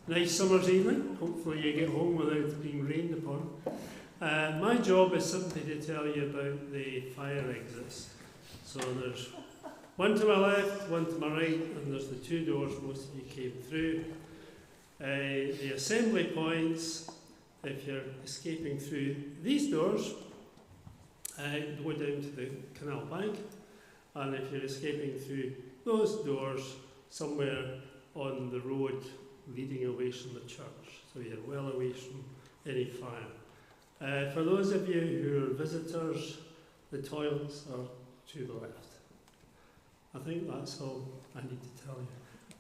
Nice summer's evening. Hopefully you get home without being rained upon. My job is simply to tell you about the fire exits. So there's one to my left, one to my right, and there's the two doors most of you came through. The assembly points, if you're escaping through these doors, go down to the canal bank, and if you're escaping through those doors, somewhere on the road leading away from the church, so you're well away from any fire. For those of you who are visitors, the toilets are to the left. I think that's all I need to tell you.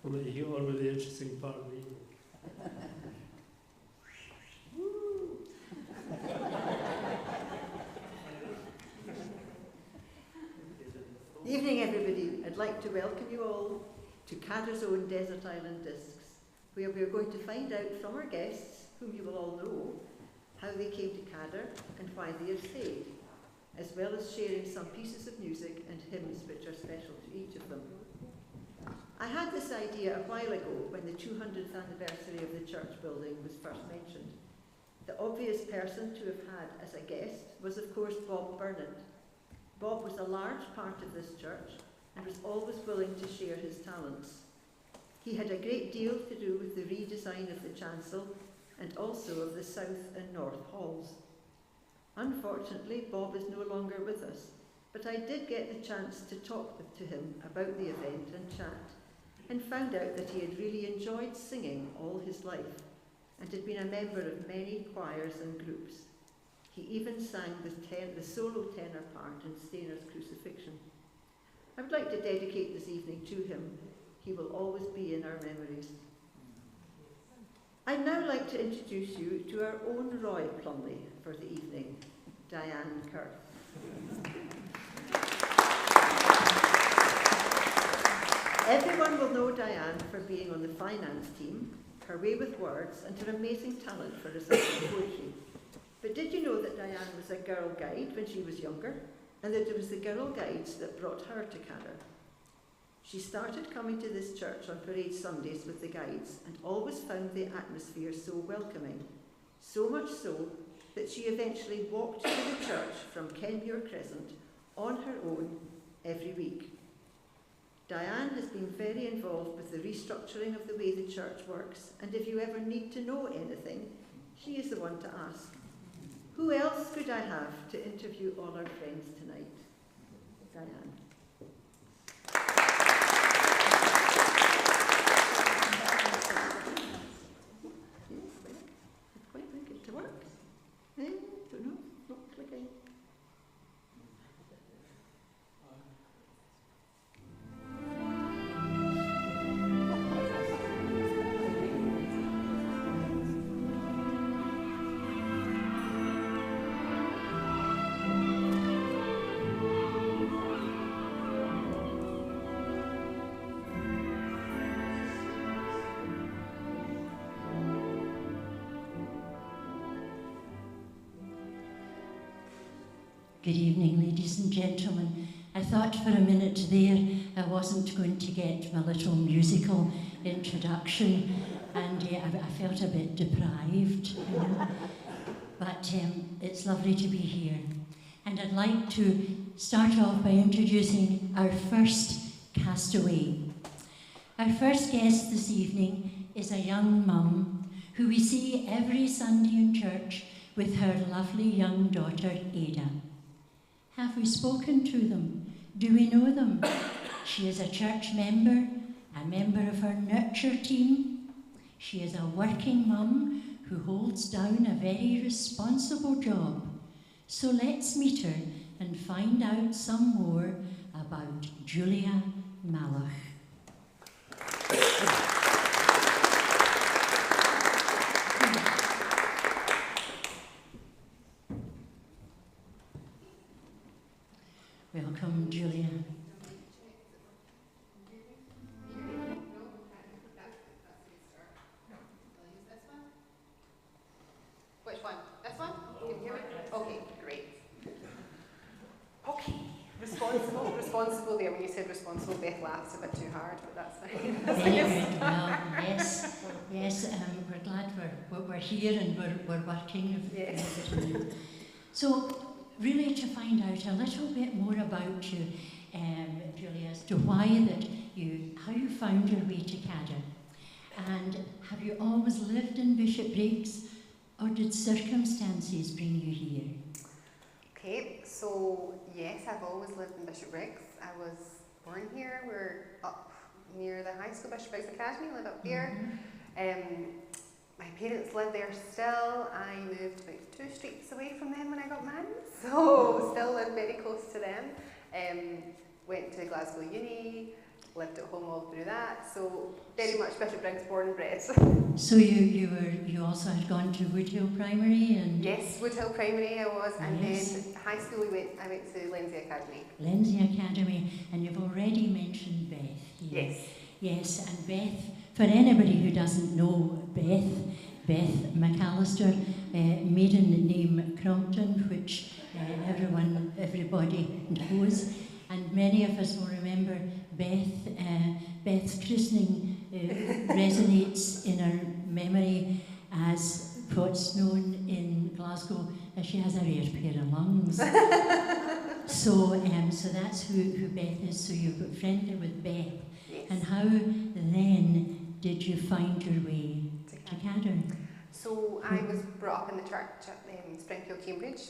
I'll let you get on with the interesting part of the evening. Evening, everybody. I'd like to welcome you all to Cadder's own Desert Island Discs, where we're going to find out from our guests, whom you will all know, how they came to Cadder and why they have stayed, as well as sharing some pieces of music and hymns which are special to each of them. I had this idea a while ago when the 200th anniversary of the church building was first mentioned. The obvious person to have had as a guest was, of course, Bob Burnett. Bob was a large part of this church and was always willing to share his talents. He had a great deal to do with the redesign of the chancel and also of the south and north halls. Unfortunately, Bob is no longer with us, but I did get the chance to talk to him about the event and chat, and found out that he had really enjoyed singing all his life and had been a member of many choirs and groups. He even sang the solo tenor part in Stainer's Crucifixion. I would like to dedicate this evening to him. He will always be in our memories. I'd now like to introduce you to our own Roy Plumley for the evening, Diane Kerr. Everyone will know Diane for being on the finance team, her way with words, and her amazing talent for reciting poetry. But did you know that Diane was a girl guide when she was younger, and that it was the girl guides that brought her to Cadder? She started coming to this church on parade Sundays with the guides and always found the atmosphere so welcoming, so much so that she eventually walked to the church from Kenmure Crescent on her own every week. Diane has been very involved with the restructuring of the way the church works, and if you ever need to know anything, she is the one to ask. Who else could I have to interview all our friends tonight? Diane. I'd quite like it to work. Don't know, not clicking. Good evening, ladies and gentlemen. I thought for a minute there I wasn't going to get my little musical introduction, and I felt a bit deprived, you know. But it's lovely to be here. And I'd like to start off by introducing our first castaway. Our first guest this evening is a young mum who we see every Sunday in church with her lovely young daughter, Ada. Have we spoken to them? Do we know them? She is a church member, a member of our nurture team. She is a working mum who holds down a very responsible job. So let's meet her and find out some more about Julia Malach. Welcome, Julia. Which one? This one? Can you hear me? Okay, great. Okay, responsible responsible there. When you said responsible, Beth laughed a bit too hard, but that's fine. Very good. Well, yes, yes. We're glad we're here and we're working. Yes. So, really, to find out a little bit more about you, Julia, as to how you found your way to Cadder, and have you always lived in Bishopbriggs, or did circumstances bring you here? Okay, so yes, I've always lived in Bishopbriggs. I was born here. We're up near the high school, Bishopbriggs Academy, live up here. My parents live there still. I moved about 2 streets away from them when I got married, so still live very close to them. Went to Glasgow Uni, lived at home all through that, so very much Bishopbriggs born and bred. So you also had gone to Woodhill Primary and Yes, Woodhill Primary I was, and Yes. then high school I went to Lindsay Academy. Lindsay Academy, and you've already mentioned Beth here. Yes. Yes, and Beth, for anybody who doesn't know Beth McAllister, maiden name Crompton, which everybody knows, and many of us will remember Beth's christening resonates in our memory as what's known in Glasgow as she has a rare pair of lungs. So that's who Beth is. So you got friendly with Beth. Yes. And how then did you find your way to Cadder? So I was brought up in the church at Springfield, Cambridge.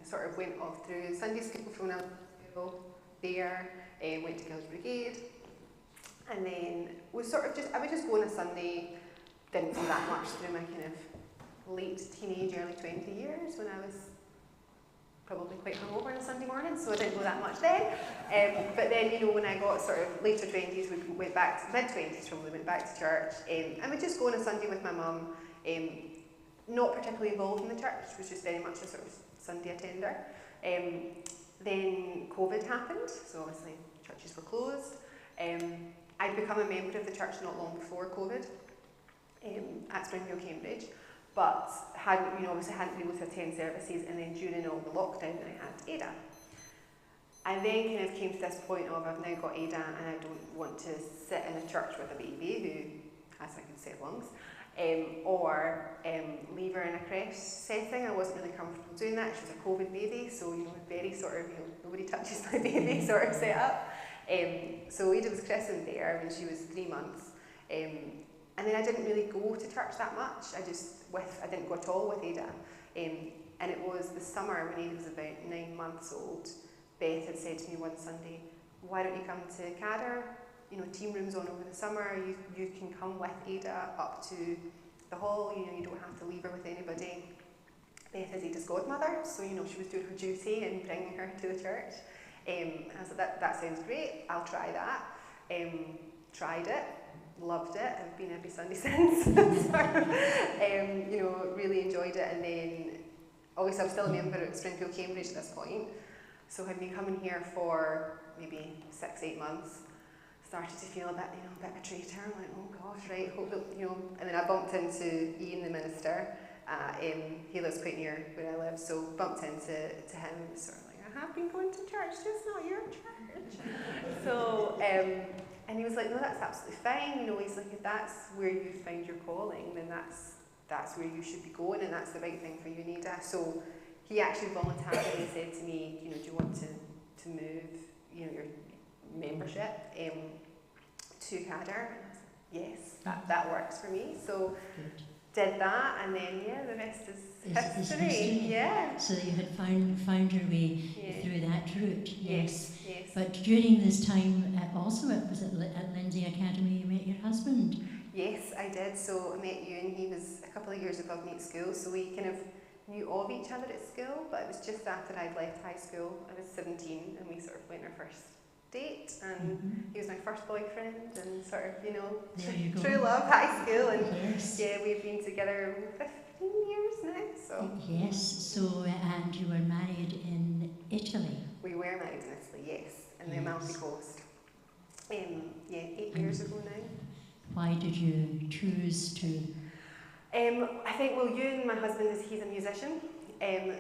Sort of went off through Sunday school from elementary school there, went to Girls Brigade, and then I would just go on a Sunday. Didn't do that much through my kind of late teenage, early 20 years when I was probably quite hungover on a Sunday morning, so I didn't go that much then. But then, when I got sort of later 20s, we went back to mid-20s probably, went back to church, and would just go on a Sunday with my mum, not particularly involved in the church, was just very much a sort of Sunday attender. Then COVID happened, so obviously churches were closed. I'd become a member of the church not long before COVID at Springfield, Cambridge, but obviously hadn't been able to attend services, and then during all the lockdown I had Ada. I then kind of came to this point of I've now got Ada and I don't want to sit in a church with a baby who has, I can say, lungs, or leave her in a creche setting. I wasn't really comfortable doing that. She was a COVID baby, so very sort of nobody touches my baby sort of set up. So Ada was christened there when she was 3 months. And then I didn't really go to church that much. I didn't go at all with Ada. And it was the summer when Ada was about 9 months old. Beth had said to me one Sunday, "Why don't you come to Cadder? Team rooms on over the summer. You can come with Ada up to the hall. You don't have to leave her with anybody." Beth is Ada's godmother, so she was doing her duty and bringing her to the church. I was like, that sounds great. I'll try that. Tried it. Loved it. I've been every Sunday since. Really enjoyed it. And then, obviously, I'm still a member at Springfield, Cambridge at this point. So I've been coming here for maybe 6-8 months. Started to feel a bit of a traitor. I'm like, oh gosh, right. Hope that, And then I bumped into Ian, the minister. He lives quite near where I live, so bumped into him. And was sort of like, I have been going to church, just not your church. So. And he was like, no, that's absolutely fine. He's like, if that's where you find your calling, then that's where you should be going, and that's the right thing for you, Neda. So he actually voluntarily said to me, do you want to move, your membership to Cadder? And I was like, yes, that works for me. So did that, and then the rest is history. Yeah. So you had found your way through that route. Yes. But during this time, also at Lindsay Academy, you met your husband. Yes, I did. So I met Ewan. He was a couple of years above me at school, so we kind of knew of each other at school. But it was just after I'd left high school. I was 17, and we sort of went on our first date, and he was my first boyfriend, and sort of true love, high school, and we've been together 15 years now. So yes. So and you were married in Italy. We were married in Italy, yes, in the Amalfi Coast. 8 years ago now. Why did you choose to? I think, Ewan, my husband, he's a musician,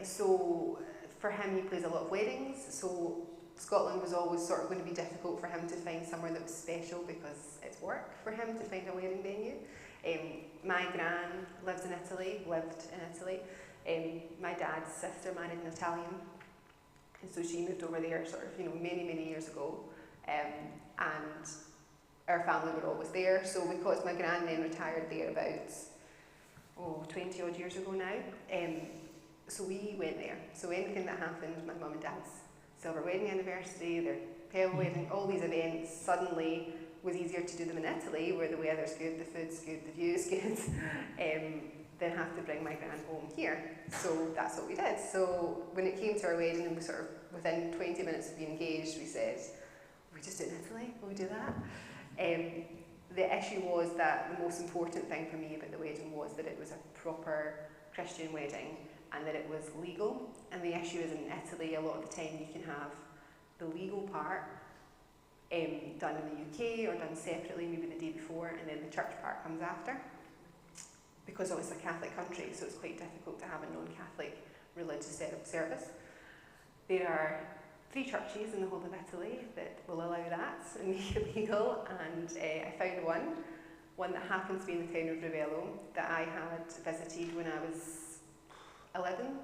so for him he plays a lot of weddings, so Scotland was always sort of going to be difficult for him to find somewhere that was special because it's work for him to find a wedding venue. My gran lived in Italy. My dad's sister married an Italian, and so she moved over there sort of, many, many years ago. And our family were always there. So because my gran then retired there about 20 odd years ago now, so we went there. So anything that happened, my mum and dad's silver wedding anniversary, their pearl wedding, all these events suddenly was easier to do them in Italy, where the weather's good, the food's good, the view's good, than have to bring my gran home here. So that's what we did. So when it came to our wedding, and we sort of within 20 minutes of being engaged, we said, we just do it in Italy, will we do that? The issue was that the most important thing for me about the wedding was that it was a proper Christian wedding and that it was legal. And the issue is in Italy, a lot of the time you can have the legal part done in the UK or done separately, maybe the day before, and then the church part comes after. Because it's a Catholic country, so it's quite difficult to have a non-Catholic religious service. There are 3 churches in the whole of Italy that will allow that and make it legal, and I found one that happens to be in the town of Ravello that I had visited when I was 11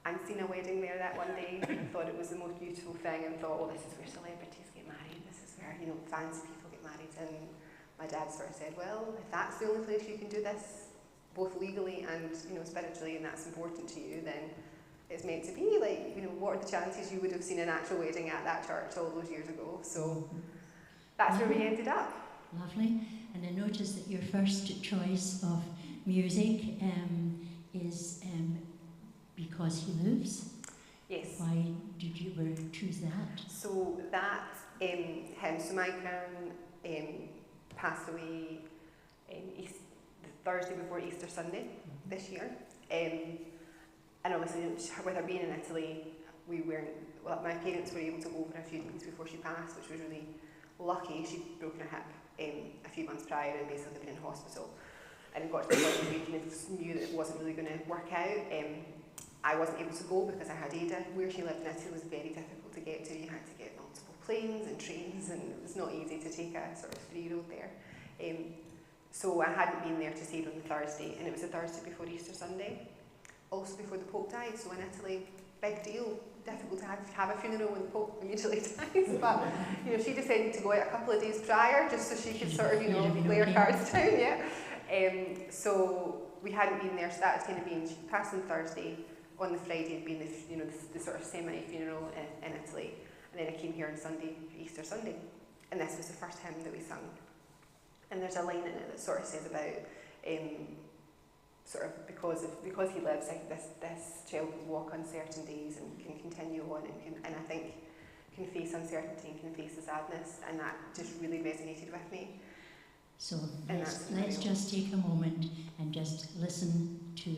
and seen a wedding there that one day and thought it was the most beautiful thing and thought, this is where celebrities get married, this is where fancy people get married. And my dad sort of said, well, if that's the only place you can do this, both legally and spiritually, and that's important to you, then it's meant to be. What are the chances you would have seen an actual wedding at that church all those years ago? So that's where we ended up. Lovely. And I noticed that your first choice of music is because he lives. Yes. Why did you choose that? So that so my gran passed away the Thursday before Easter Sunday this year. And obviously, with her being in Italy, my parents were able to go for a few days before she passed, which was really lucky. She'd broken her hip a few months prior and basically been in hospital. And it got to the point where we kind of knew that it wasn't really going to work out. I wasn't able to go because I had Ada. Where she lived in Italy was very difficult to get to. You had to get multiple planes and trains, and it was not easy to take a sort of 3-year-old there. So I hadn't been there to see her on the Thursday, and it was the Thursday before Easter Sunday. Also before the Pope died, so in Italy, big deal, difficult to have a funeral when the Pope immediately dies, but she decided to go out a couple of days prior just so she could sort of, lay her cards down, So we hadn't been there, so that was kind of been, she passed on Thursday, on the Friday had been the sort of semi-funeral in Italy, and then I came here on Sunday, Easter Sunday, and this was the first hymn that we sung. And there's a line in it that sort of says about because he lives, this child can walk uncertain days and can continue on and I think can face uncertainty and can face the sadness, and that just really resonated with me. So let's just take a moment and just listen to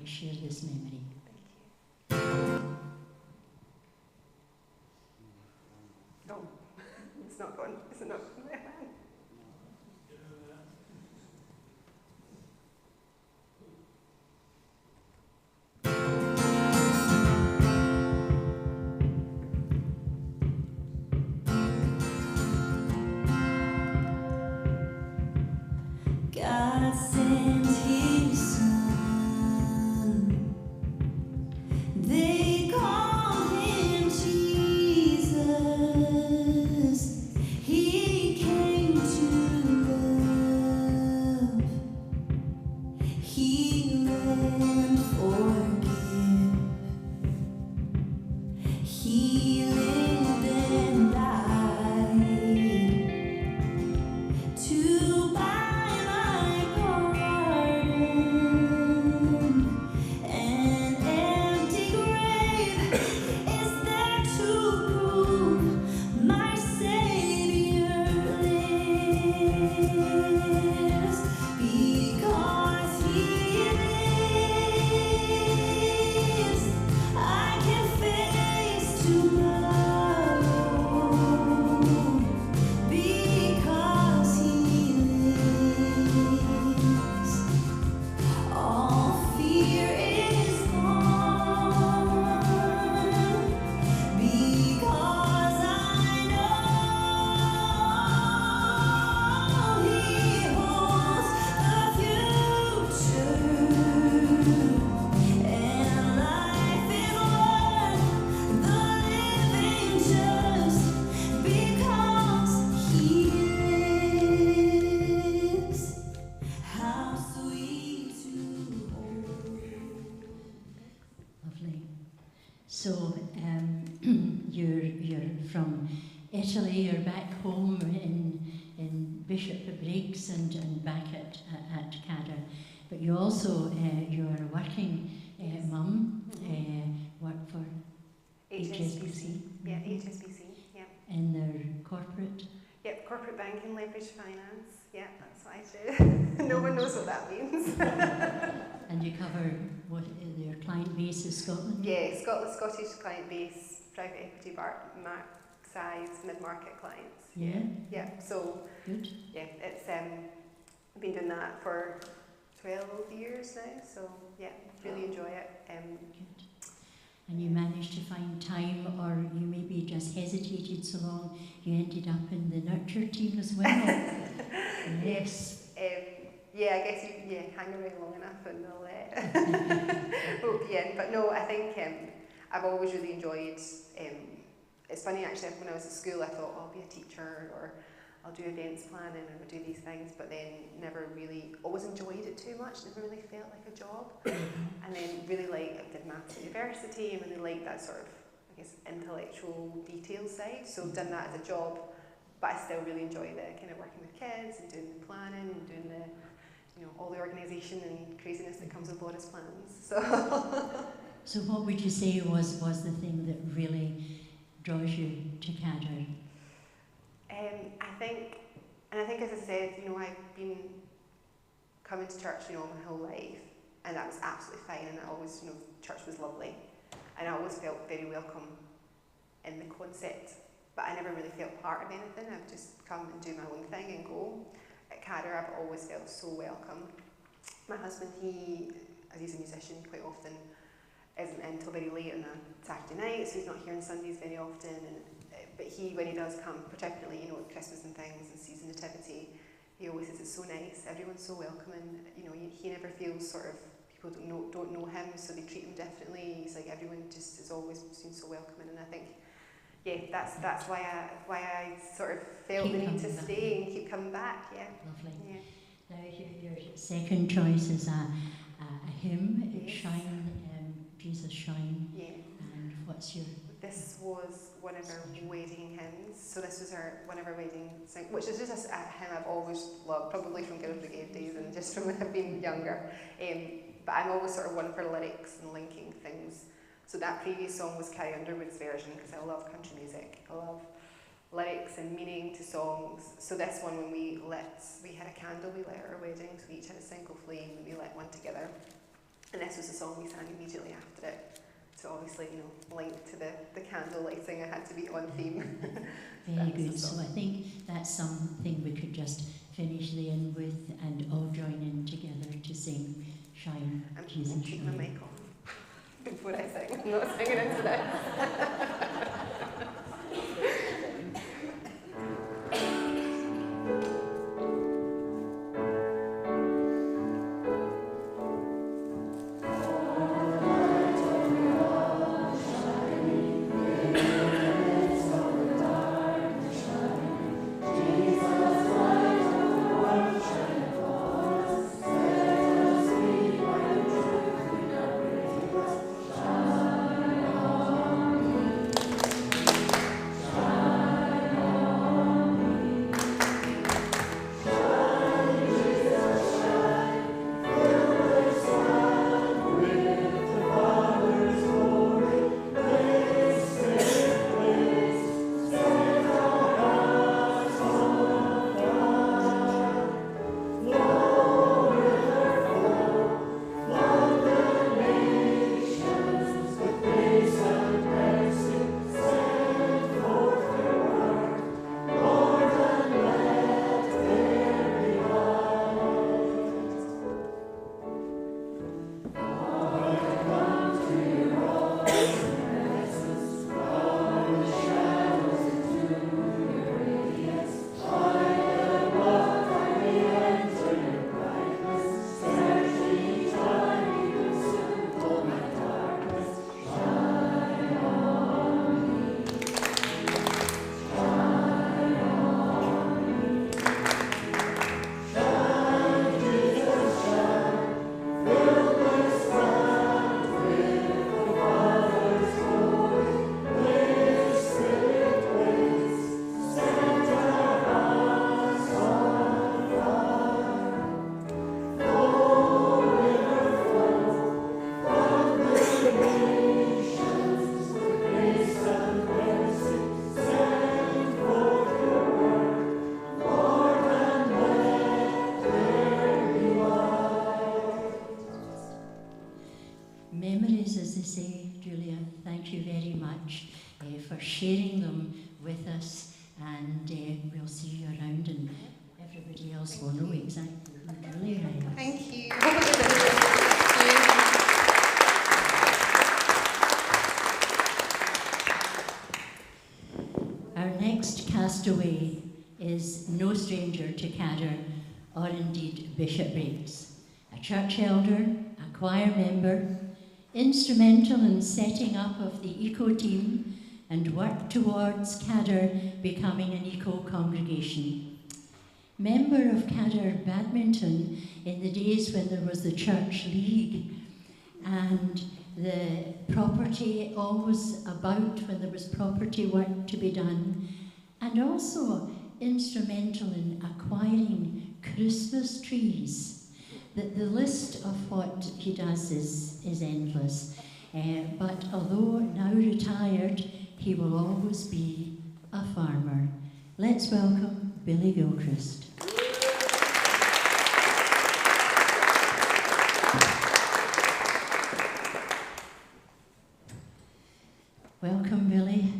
share this memory. Thank you. Oh, it's not gone. Is it not gone? God sent his son So you're from Italy, you're back home in Bishop Briggs and back at Cadder. But you also, you're a working mum, work for HSBC. Yeah, HSBC, yeah. In their corporate? Yep, corporate banking, leverage finance. Yeah, that's what I do. No one knows what that means. And you cover what their client base is Scotland? Yeah, Scottish client base, private equity, size, mid-market clients. Yeah. Yeah, so Good. yeah, it's been doing that for 12 years now, so yeah, really enjoy it. Good. And you managed to find time, or you maybe just hesitated so long you ended up in the nurture team as well? Yes. Yeah, I guess you hang around long enough and they'll hope you in. But no, I think I've always really enjoyed. It's funny actually, when I was at school I thought, I'll be a teacher or I'll do events planning and I'll do these things, but then never really, always enjoyed it too much, never really felt like a job. And then really I did maths at university and really liked that sort of, I guess, intellectual detail side. So I've done that as a job, but I still really enjoy the kind of working with kids and doing the planning and doing the, all the organisation and craziness that comes with Laura's plans. So what would you say was the thing that really draws you to Cadder? I think as I said, I've been coming to church, my whole life, and that was absolutely fine, and I always, church was lovely, and I always felt very welcome in the concept, but I never really felt part of anything. I would just come and do my own thing and go. At Cadder, I've always felt so welcome. My husband, as he's a musician, quite often isn't in until very late on a Saturday night, so he's not here on Sundays very often. But when he does come, particularly at Christmas and things and sees the nativity, he always says it's so nice. Everyone's so welcoming. He never feels sort of people don't know him, so they treat him differently. He's like everyone just has always seems so welcoming, and I think that's why I sort of felt the need to stay and keep coming back. Yeah. Lovely. Yeah. Now your second choice is a hymn. It's Yes. Shine, Jesus Shine. Yeah. And what's your? This was one of our wedding hymns. So this was one of our wedding songs, which is just a hymn I've always loved, probably from Girls Brigade days and just from when I've been younger. But I'm always sort of one for lyrics and linking things. So that previous song was Carrie Underwood's version because I love country music. I love lyrics and meaning to songs. So this one, when we had a candle we lit at our wedding, so we each had a single flame and we lit one together. And this was the song we sang immediately after it. So obviously, linked to the candle lighting, I had to be on theme. Very good. So I think that's something we could just finish the end with and all join in together to sing Shine, Jesus Keep Shine. my mic on before I sing. I'm not singing into this. memories, as they say, Julia. Thank you very much for sharing them with us, and we'll see you around, and everybody else will know exactly who Julia is. Thank you. Our next castaway is no stranger to Cadder, or indeed Bishopbriggs, a church elder, a choir member, instrumental in setting up of the eco team and work towards Cadder becoming an eco congregation. Member of Cadder Badminton in the days when there was the church league, and the property always about when there was property work to be done, and also instrumental in acquiring Christmas trees. The list of what he does is endless, but although now retired, he will always be a farmer. Let's welcome Billy Gilchrist. Welcome, Billy.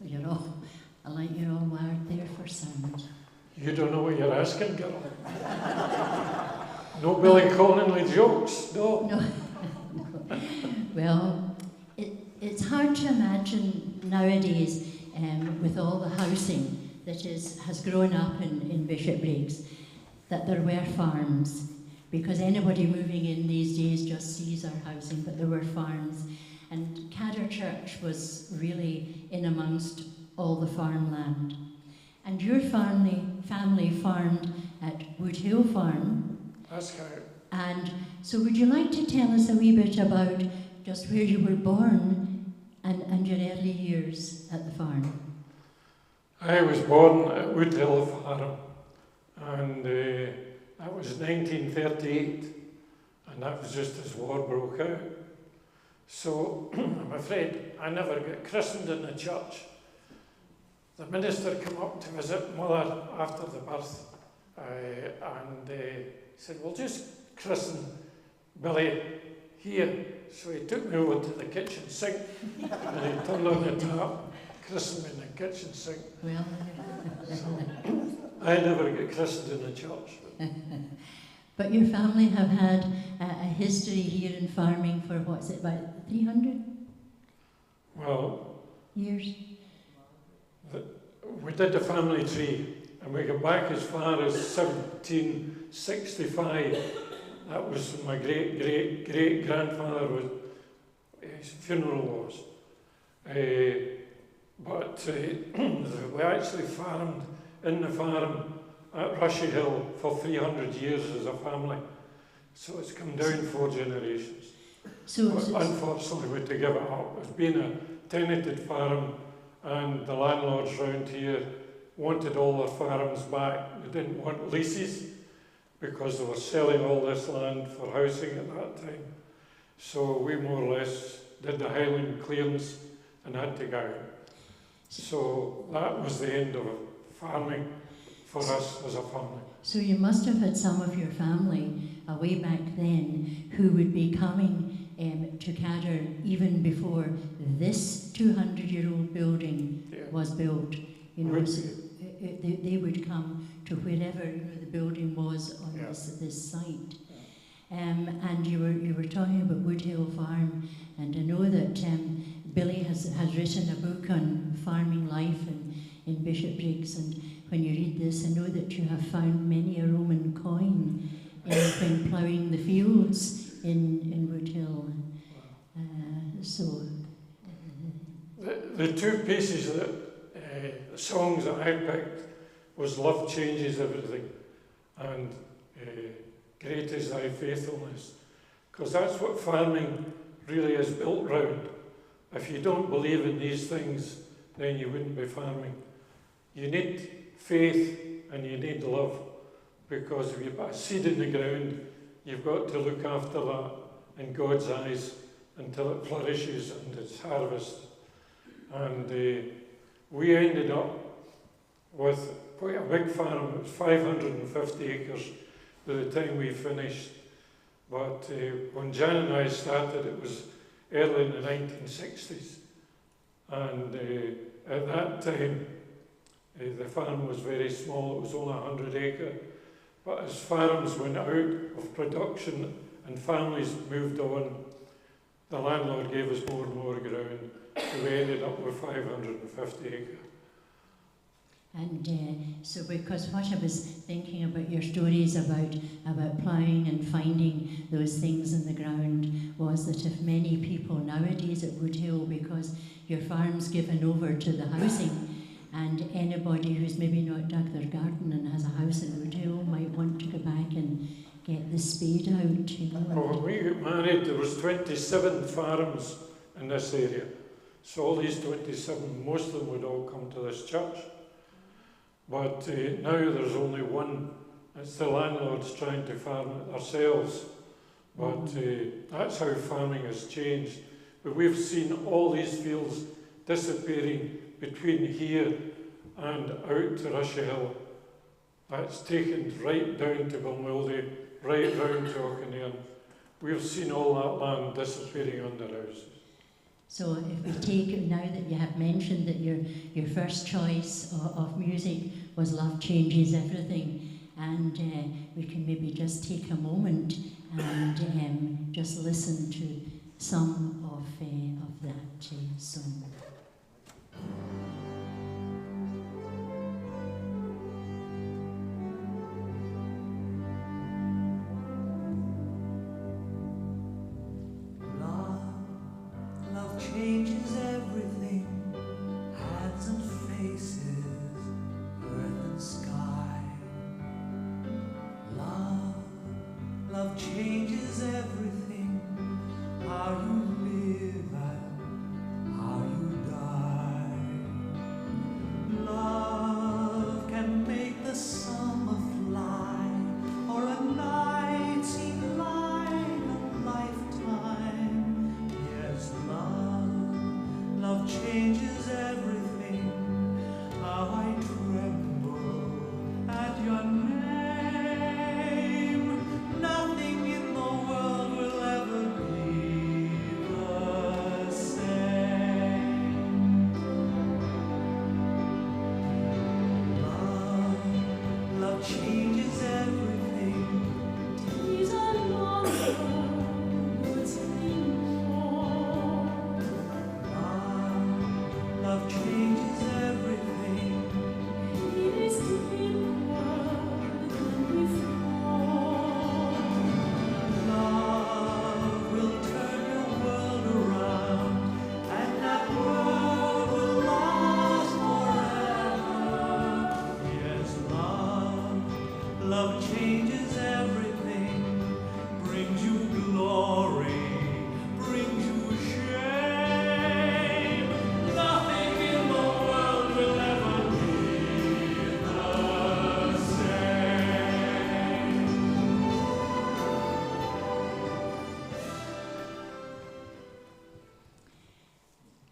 You're all, I like you're all wired there for sound. You don't know what you're asking, girl. No Billy Connolly jokes, no. No. Well, it's hard to imagine nowadays, with all the housing that has grown up in Bishopbriggs, that there were farms, because anybody moving in these days just sees our housing, but there were farms. And Cadder Church was really in amongst all the farmland. And your family farmed at Wood Hill Farm. That's correct. And so would you like to tell us a wee bit about just where you were born and your early years at the farm? I was born at Wood Hill Farm, and that was 1938, and that was just as war broke out. So I'm afraid I never got christened in the church. The minister came up to visit Mother after the birth, and he said, "Well, just christen Billy here." So he took me over to the kitchen sink, and he turned on the tap, christened me in the kitchen sink. Well, So I never got christened in the church. but your family have had a history here in farming for, what's it, about 300 Well, years? we did the family tree, and we got back as far as 1765. That was when my great-great-great-grandfather was, his funeral was. But we actually farmed in the farm at Rushy Hill for 300 years as a family. So it's come down 4 generations. So, But unfortunately, we had to give it up. It's been a tenanted farm, and the landlords round here wanted all their farms back. They didn't want leases because they were selling all this land for housing at that time. So we more or less did the Highland clearance and had to go. So that was the end of farming for us as a family. so you must have had some of your family way back then who would be coming to Cadder even before this 200-year-old building was built. You know, so they would come to wherever the building was on this site. And you were talking about Wood Hill Farm, and I know that Billy has written a book on farming life in Bishopbriggs, and when you read this, I know that you have found many a Roman coin when ploughing the fields in Wood Hill. The 2 pieces that songs that I picked was "Love Changes Everything" and "Great Is Thy Faithfulness," because that's what farming really is built round. If you don't believe in these things, then you wouldn't be farming. You need faith and you need love, because if you put a seed in the ground, you've got to look after that in God's eyes until it flourishes and it's harvested. And we ended up with quite a big farm. It was 550 acres by the time we finished. But when Jan and I started, it was early in the 1960s. And at that time, the farm was very small. It was only 100 acre. But as farms went out of production and families moved on, the landlord gave us more and more ground. So we ended up with 550 acre. And so, because what I was thinking about your stories about ploughing and finding those things in the ground was that if many people nowadays at Woodhill, because your farm's given over to the housing, and anybody who's maybe not dug their garden and has a house in Woodhill might want to go back and get the spade out, you know. When we got married, there was 27 farms in this area. So all these 27, most of them would all come to this church. But now there's only one. It's the landlords trying to farm it themselves. But that's how farming has changed. But we've seen all these fields disappearing between here and out to Rushill. That's taken right down to Balmildy, right round to Auchinlean. We've seen all that land disappearing under houses. So if we take it now that you have mentioned that your first choice of music was Love Changes Everything, and we can maybe just take a moment and just listen to some of that song. Love changes everything, hands and faces, earth and sky. Love changes everything, how you live and how you die. Love can make the summer fly, or a night seem like a lifetime. Yes, love changes everything, how I tremble at your name. Nothing in the world will ever be the same. Love changes everything. Days are longer, words mean more. Love changes everything. It is deeper than before. Love will turn your world around, and that world will last forever. Yes, love changes everything, brings you glory, brings you shame. Nothing in the world will ever be the same.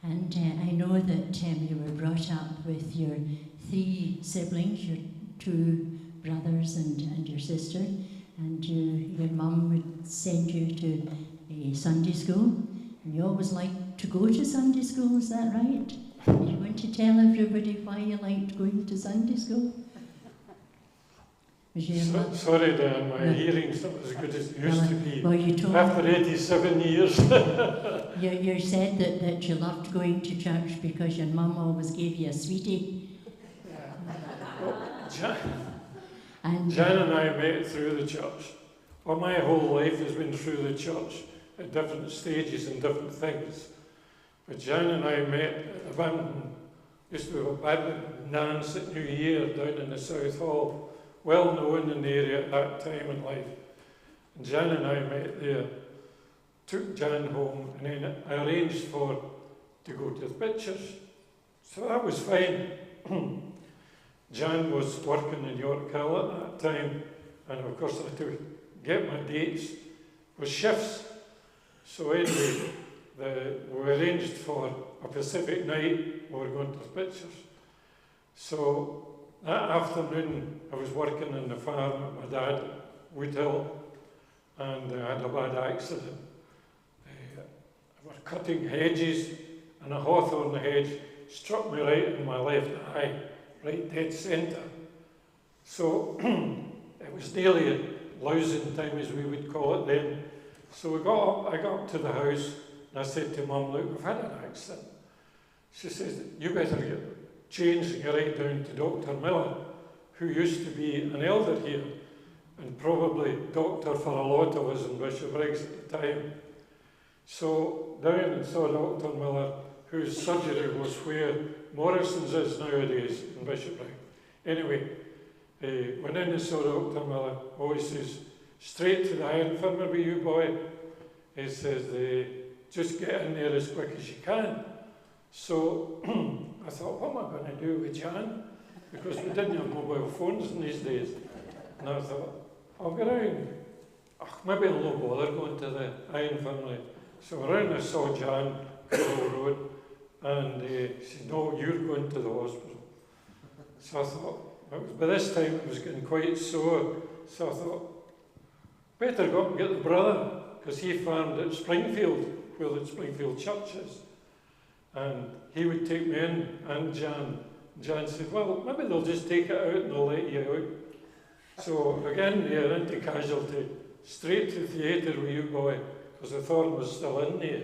And I know that you were brought up with your 3 siblings, your 2 brothers and your sister, and your mum would send you to a Sunday school, and you always liked to go to Sunday school, is that right? You want to tell everybody why you liked going to Sunday school? Was your mum- Sorry, Dan, my Yeah. hearing's not as good as it used to be. Well, you told After 87 years. you said that you loved going to church because your mum always gave you a sweetie. And Jan and I met through the church. Well, my whole life has been through the church at different stages and different things. But Jan and I met at abandoned, used to have abandoned dance at New Year down in the South Hall, well known in the area at that time in life. And Jan and I met there, took Jan home, and then I arranged to go to the pictures. So that was fine. Jan was working in York Hill at that time, and of course I had to get my dates with shifts. So anyway, we arranged for a Pacific night, we were going to the pictures. So that afternoon I was working in the farm at my dad, Woodhill, and I had a bad accident. I was cutting hedges, and a hawthorn hedge struck me right in my left eye, right dead centre. So it was nearly a lousing time, as we would call it then. So I got up to the house, and I said to Mum, look, we've had an accident. She says, you better get changed and get right down to Dr. Miller, who used to be an elder here, and probably doctor for a lot of us in Bishopbriggs at the time. So down and saw Dr. Miller, whose surgery was where Morrison's is nowadays in Bishopbriggs. Anyway, went in and saw Dr. Miller. Oh, he says, straight to the eye infirmary, you boy. He says, just get in there as quick as you can. So I thought, what am I going to do with Jan? Because we didn't have mobile phones in these days. And I thought, I'll go round. Maybe I'll not bother going to the eye infirmary. So around I saw Jan, Crowell Road, and he said, no, you're going to the hospital. So I thought, by this time it was getting quite sore. So I thought, better go up and get the brother, because he farmed at Springfield, where the Springfield church is. And he would take me in, and Jan. Jan said, well, maybe they'll just take it out and they'll let you out. So again, yeah, into casualty, straight to theatre with you boy, because the thorn was still in there.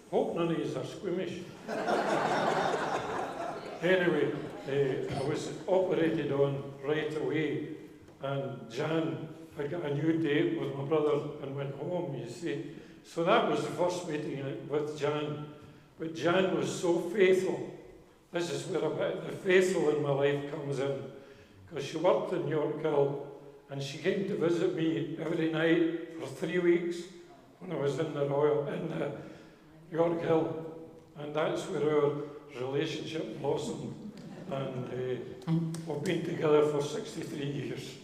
Hope none of you are squeamish. Anyway, I was operated on right away, and Jan had got a new date with my brother and went home, you see. So that was the first meeting with Jan. But Jan was so faithful. This is where a bit the faithful in my life comes in. Because she worked in York Hill, and she came to visit me every night for 3 weeks when I was in the York Hill. And that's where our relationship blossomed. And we've been together for 63 years.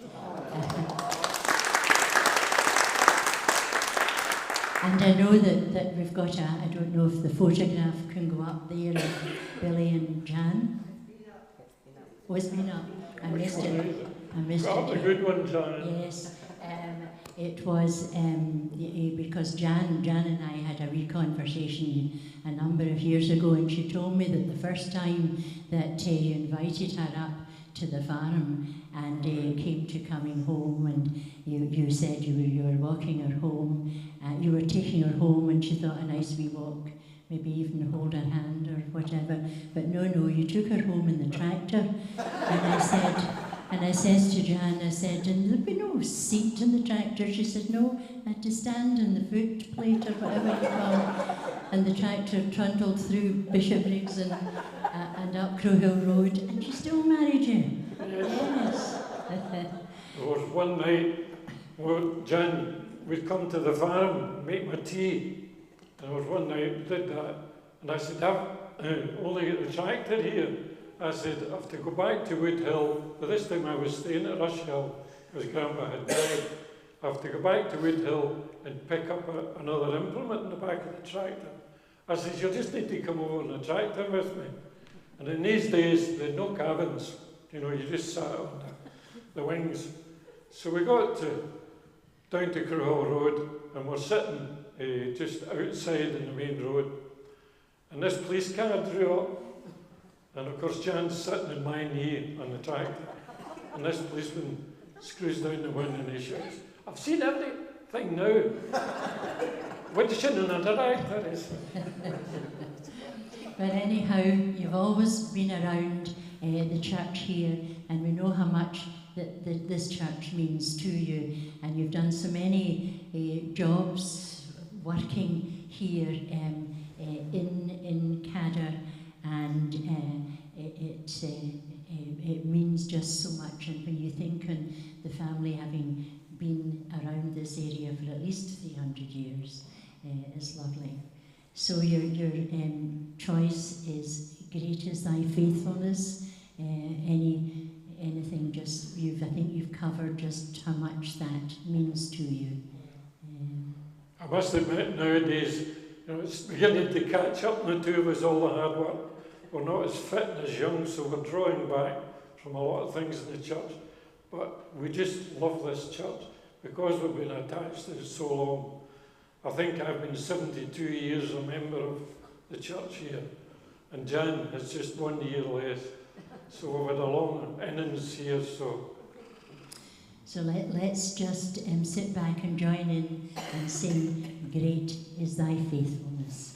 And I know that we've got I don't know if the photograph can go up there of Billy and Jan. Oh, it's been up. I missed it. Got a good one, Jan. Yes. It was because Jan and I had a wee conversation a number of years ago, and she told me that the first time that you invited her up to the farm and came to coming home, and you said you were walking her home, you were taking her home, and she thought a nice wee walk, maybe even hold her hand or whatever. But no, you took her home in the tractor, and I says to Jan, I said, and there'd be no seat in the tractor. She said, no, I had to stand on the foot plate or whatever you call it. And the tractor trundled through Bishopbriggs and up Crow Hill Road, and she still married you. Yes. There was one night where Jan would come to the farm and make my tea. And there was one night we did that. And I said, I've only got the tractor here. I said, I have to go back to Wood Hill. By this time I was staying at Rush Hill because Grandma had died. I have to go back to Wood Hill and pick up another implement in the back of the tractor. I said, you'll just need to come over in the tractor with me. And in these days, there had no cabins. You know, you just sat on the wings. So we got down to Crow Hill Road, and we're sitting just outside in the main road. And this police car drew up. And of course, Jan's sitting in my knee on the tractor. And this policeman screws down the window and he shouts, I've seen everything now. What did you know another actor is? But anyhow, you've always been around the church here, and we know how much that this church means to you. And you've done so many jobs working here in Cadder. And it means just so much, and when you think on the family having been around this area for at least 300 years, it's lovely. So your choice is great is thy faithfulness. Anything just I think you've covered just how much that means to you. I must admit nowadays, it's beginning to catch up now too with all the hard work. We're not as fit and as young, so we're drawing back from a lot of things in the church. But we just love this church because we've been attached to it so long. I think I've been 72 years a member of the church here, and Jan has just 1 year less. So we've had a long innings here, so let's just sit back and join in and sing, Great is Thy Faithfulness.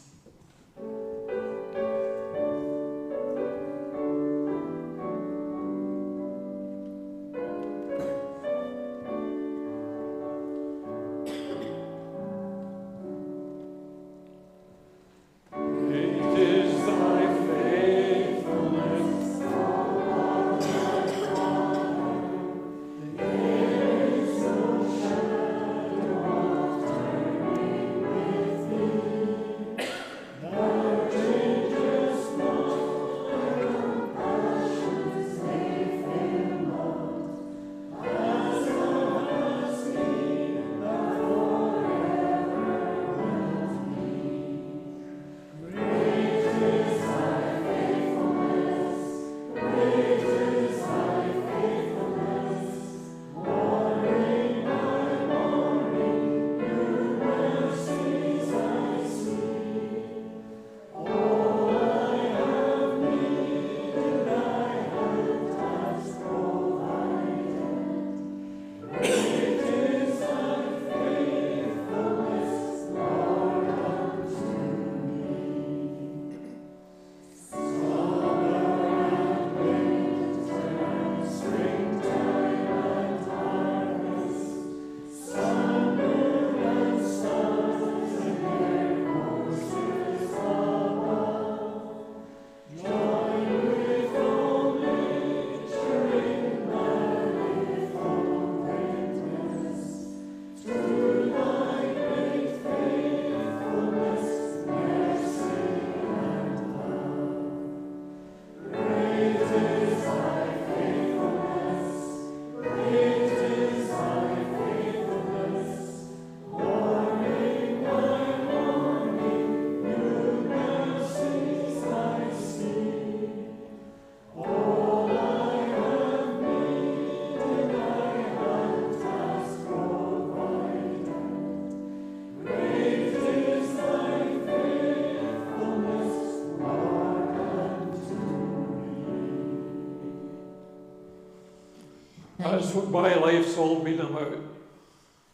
That's what my life's all been about.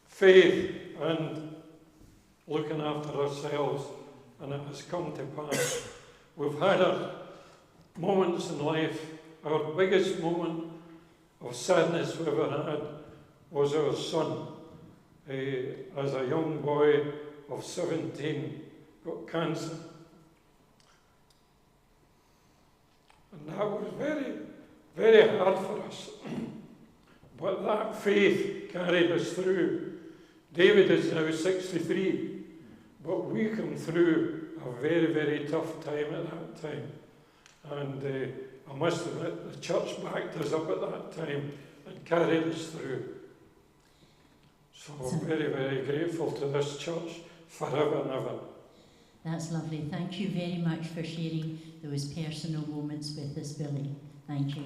Faith and looking after ourselves, and it has come to pass. We've had our moments in life. Our biggest moment of sadness we ever had was our son. As a young boy of 17, got cancer. And that was very, very hard for us. But that faith carried us through. David is now 63, but we come through a very, very tough time at that time. And I must admit, the church backed us up at that time and carried us through. So we're very, very grateful to this church forever and ever. That's lovely. Thank you very much for sharing those personal moments with us, Billy. Thank you.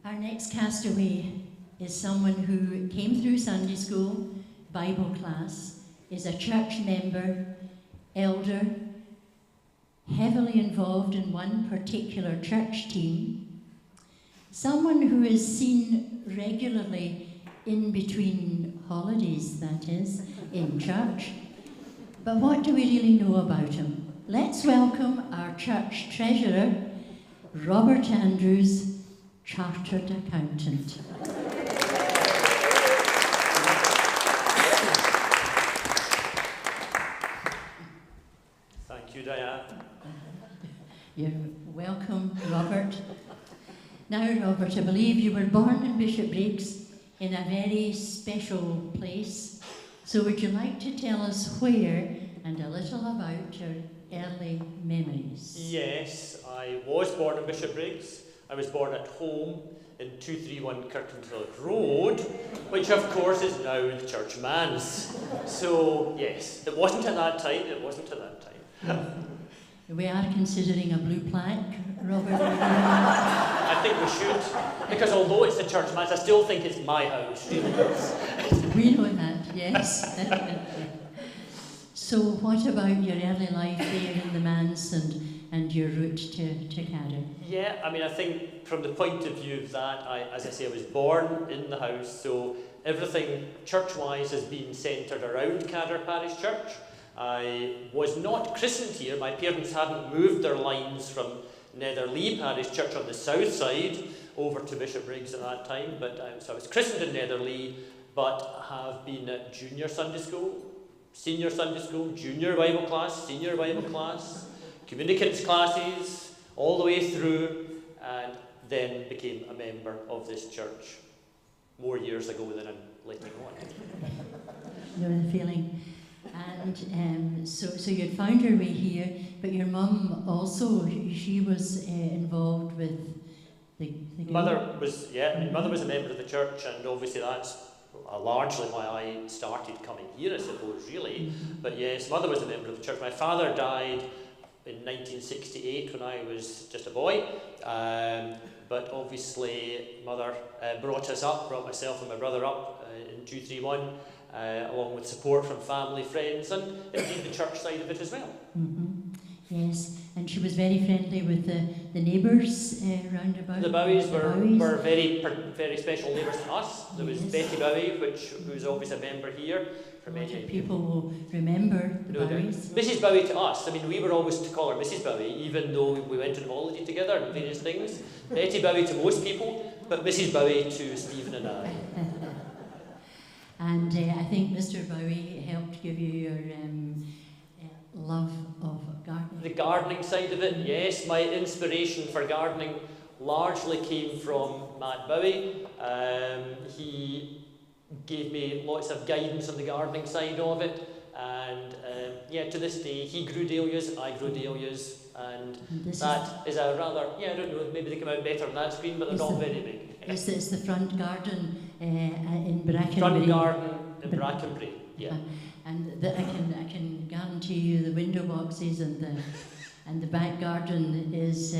Our next castaway is someone who came through Sunday school, Bible class, is a church member, elder, heavily involved in one particular church team, someone who is seen regularly in between holidays, that is, in church. But what do we really know about him? Let's welcome our church treasurer, Robert Andrews, Chartered Accountant. Thank you, Diane. You're welcome, Robert. Now, Robert, I believe you were born in Bishopbriggs in a very special place. So would you like to tell us where and a little about your early memories? Yes, I was born in Bishopbriggs. I was born at home in 231 Kirkendall Road, which of course is now the Church Manse. So yes, it wasn't at that time, it wasn't at that time. We are considering a blue plaque, Robert. I think we should, because although it's the Church Manse, I still think it's my house. We know that, yes. So what about your early life there in the manse and your route to Cadder? Yeah, I mean, I think from the point of view of that, as I say, I was born in the house, so everything church-wise has been centred around Cadder Parish Church. I was not christened here. My parents hadn't moved their lines from Netherlee Parish Church on the south side over to Bishopbriggs at that time, but so I was christened in Netherlee, but have been at junior Sunday school, senior Sunday school, junior Bible class, senior Bible class, communicants classes, all the way through, and then became a member of this church more years ago than I'm letting on. Know the feeling. And so you'd found your way here, but your mum also, she was involved with the Mother was, mother was a member of the church, and obviously that's largely why I started coming here, I suppose, really. But yes, mother was a member of the church. My father died in 1968 when I was just a boy, but obviously mother brought myself and my brother up in 231, along with support from family, friends, and indeed the church side of it as well. Yes, and she was very friendly with the neighbours round about. The Bowies were very special neighbours to us. There was Betty Bowie, who's always a member here. For many people will remember the Bowies. Mrs. Bowie to us, I mean, we were always to call her Mrs. Bowie, even though we went on holiday together and various things. Betty Bowie to most people, but Mrs. Bowie to Stephen and I. And I think Mr. Bowie helped give you your love of gardening. The gardening side of it, yes. My inspiration for gardening largely came from Matt Bowie. He gave me lots of guidance on the gardening side of it, and to this day he grew dahlias, I grew dahlias, and that is a rather, I don't know, maybe they come out better on that screen, but they're not very big. It's the front garden in Brackenbury. Front garden in Brackenbury, yeah. And I can guarantee you the window boxes and the back garden is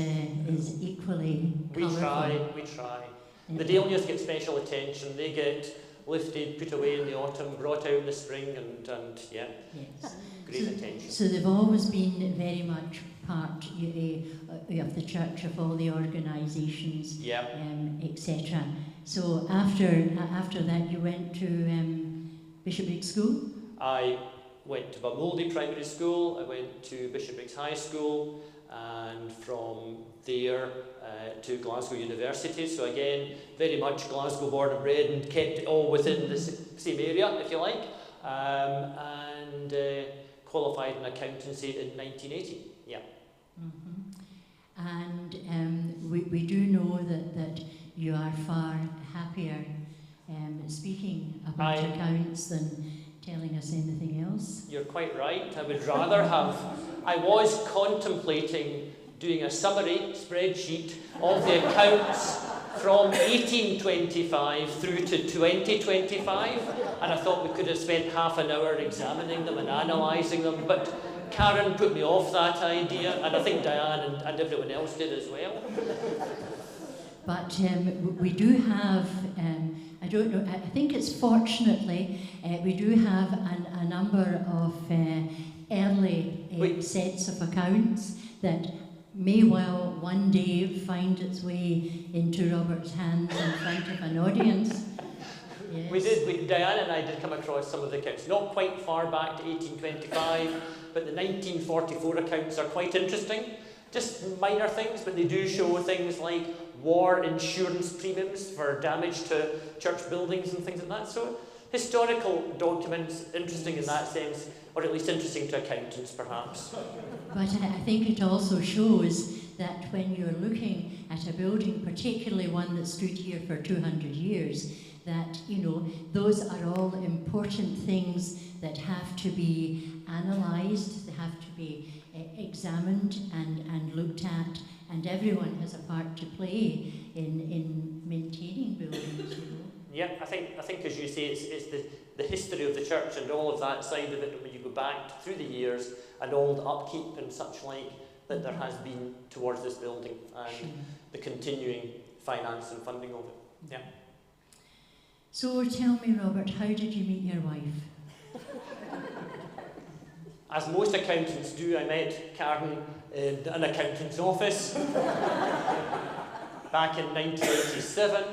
equally colourful. We try. The dahlias get special attention. They get lifted, put away in the autumn, brought out in the spring, and yes. Great attention. So they've always been very much part of the church, of all the organisations, etc. So after that, you went to Bishopbriggs School. I went to Balmouldy Primary School. I went to Bishopbriggs High School, and from there to Glasgow University. So again, very much Glasgow born and bred, and kept it all within the same area, if you like, and qualified in accountancy in 1980. Yeah. And we do know that you are far happier speaking about accounts than telling us anything else. You're quite right. I would rather have. I was contemplating doing a summary spreadsheet of the accounts from 1825 through to 2025, and I thought we could have spent half an hour examining them and analysing them, but Karen put me off that idea, and I think Diane and everyone else did as well. But we do have, I don't know, I think it's fortunately, we do have a number of early sets of accounts that may well one day find its way into Robert's hands in front of an audience. Yes. We did. Diane and I did come across some of the accounts, not quite far back to 1825, but the 1944 accounts are quite interesting. Just minor things, but they do show things like war insurance premiums for damage to church buildings and things like that. So historical documents, interesting in that sense, or at least interesting to accountants perhaps. But I think it also shows that when you're looking at a building, particularly one that stood here for 200 years, that, you know, those are all important things that have to be analysed, they have to be examined and looked at, and everyone has a part to play in maintaining buildings, you know. Yeah, I think as you say, it's the history of the church and all of that side of it when you go back through the years and all the upkeep and such like that there has been towards this building and the continuing finance and funding of it. Yeah. So tell me, Robert, how did you meet your wife? As most accountants do, I met Karen in an accountant's office back in 1987.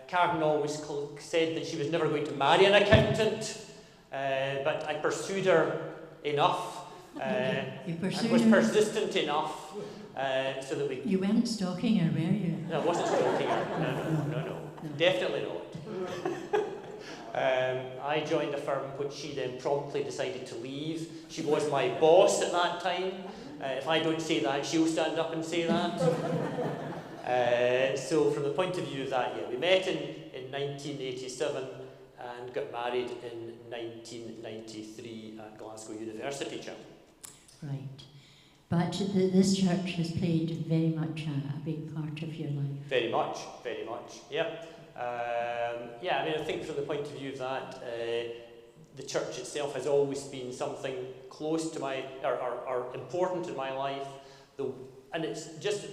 Karen always said that she was never going to marry an accountant, but I pursued her enough and was persistent enough so that we... You weren't stalking her, were you? No, I wasn't stalking her. No. Definitely not. I joined a firm which she then promptly decided to leave. She was my boss at that time. If I don't say that, she'll stand up and say that. So from the point of view of that, yeah, we met in 1987 and got married in 1993 at Glasgow University Chapel. Right. But this church has played very much a big part of your life. Very much, yeah. Yeah, I mean, I think from the point of view of that, the church itself has always been something close to my, or important in my life, and it's just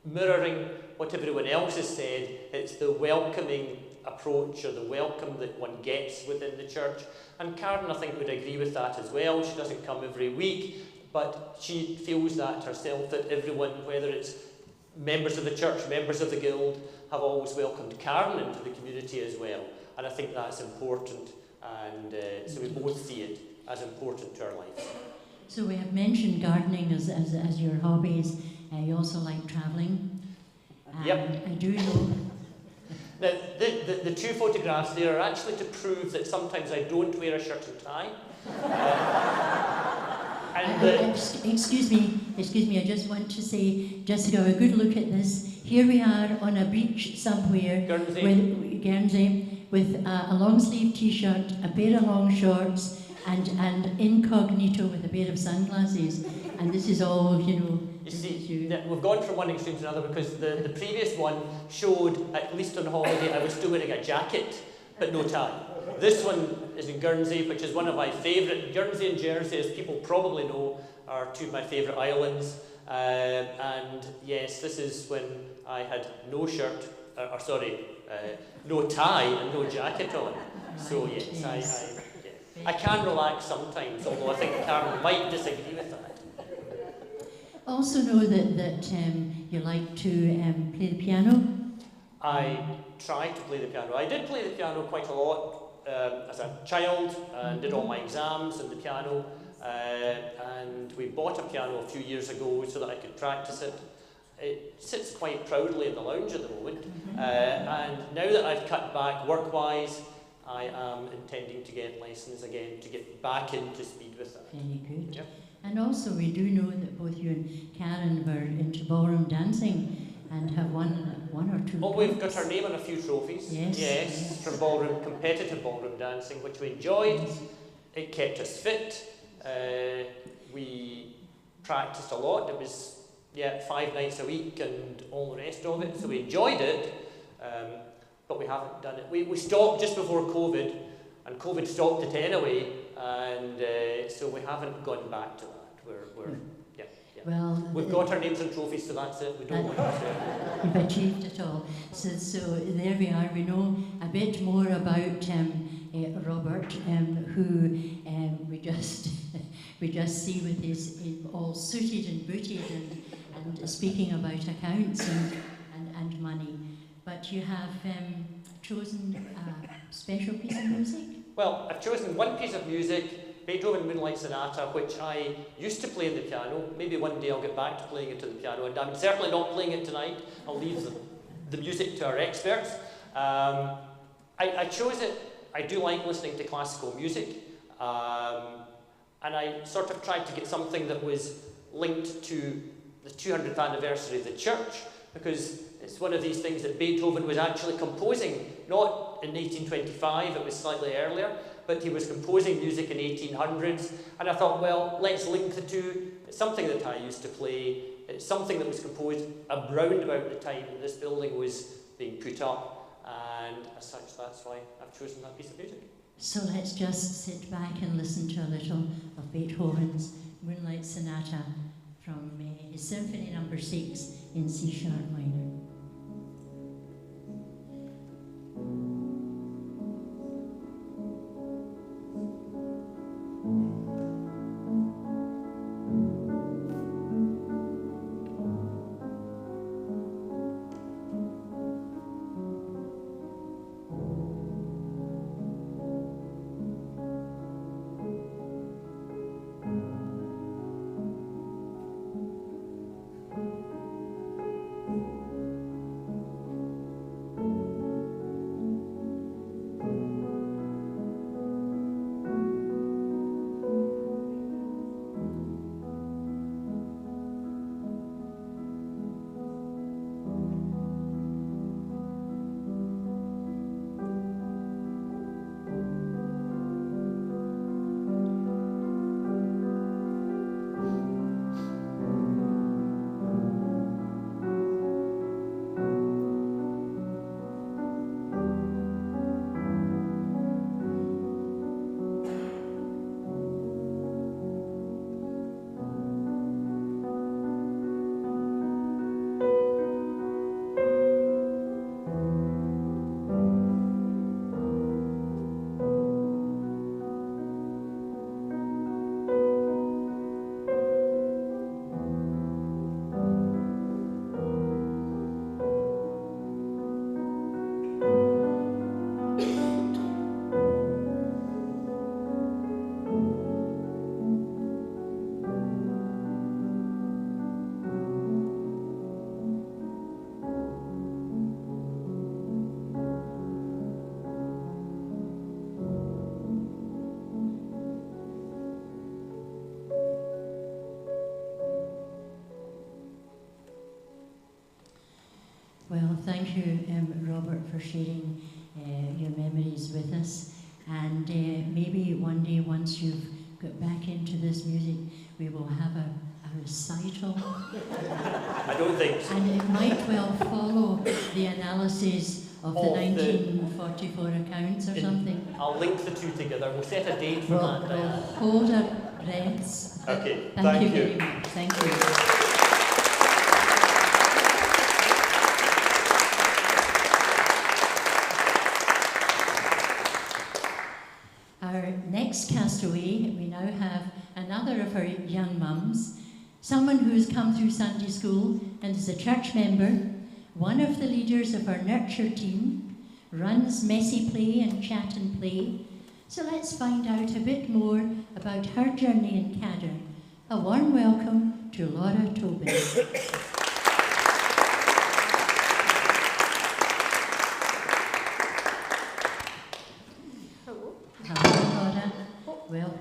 mirroring what everyone else has said. It's the welcoming approach or the welcome that one gets within the church, and Karen, I think, would agree with that as well. She doesn't come every week, but she feels that herself, that everyone, whether it's members of the church, members of the guild, have always welcomed Karen into the community as well, and I think that's important, and so we both see it as important to our lives. So we have mentioned gardening as your hobbies. You also like travelling. Yep. I do know. Now, the two photographs there are actually to prove that sometimes I don't wear a shirt and tie. Excuse me, I just want to say, just to have a good look at this. Here we are on a beach somewhere, Guernsey, with a long sleeve t-shirt, a pair of long shorts, and incognito with a pair of sunglasses. And this is all, you know. You see, we've gone from one extreme to another because the previous one showed, at least on holiday, I was still wearing a jacket, but no tie. This one is in Guernsey, which is one of my favourite. Guernsey and Jersey, as people probably know, are two of my favourite islands. And yes, this is when I had no shirt, no tie and no jacket on. So yes, I can relax sometimes, although I think Karen might disagree with that. Also know that you like to play the piano. I try to play the piano. I did play the piano quite a lot as a child and did all my exams in the piano. And we bought a piano a few years ago so that I could practice it. It sits quite proudly in the lounge at the moment. And now that I've cut back work-wise, I am intending to get lessons again to get back into speed with that. Very good. Yep. And also we do know that both you and Karen were into ballroom dancing and have won one or two. Oh, we've got our name on a few trophies. Yes. From competitive ballroom dancing, which we enjoyed. It kept us fit. We practiced a lot. It was 5 nights a week and all the rest of it. So we enjoyed it, but we haven't done it. We stopped just before COVID, and COVID stopped it anyway, and so we haven't gone back to that. Well, we've got our names and trophies, so that's it. We don't want to. You've achieved it all. So there we are. We know a bit more about Robert, who we just see with his all suited and booted and speaking about accounts and money. But you have chosen a special piece of music? Well, I've chosen one piece of music, Beethoven Moonlight Sonata, which I used to play on the piano. Maybe one day I'll get back to playing it to the piano, and I'm certainly not playing it tonight. I'll leave the music to our experts. I chose it. I do like listening to classical music, and I sort of tried to get something that was linked to the 200th anniversary of the church, because it's one of these things that Beethoven was actually composing, not in 1825, it was slightly earlier, but he was composing music in 1800s, and I thought, well, let's link the two. It's something that I used to play. It's something that was composed around about the time that this building was being put up, and as such, that's why I've chosen that piece of music. So let's just sit back and listen to a little of Beethoven's Moonlight Sonata from his Symphony No. 6 in C sharp minor. Well, thank you, Robert, for sharing your memories with us. And maybe one day, once you've got back into this music, we will have a recital. I don't think so. And it might well follow the analysis of the 1944 accounts or something. I'll link the two together. We'll set a date for that. We'll hold our breaths. Okay, Thank you you. very much. Thank you. Our next castaway, we now have another of our young mums, someone who has come through Sunday school and is a church member, one of the leaders of our nurture team, runs Messy Play and Chat and Play. So let's find out a bit more about her journey in Cadder. A warm welcome to Laura Tobin. Well,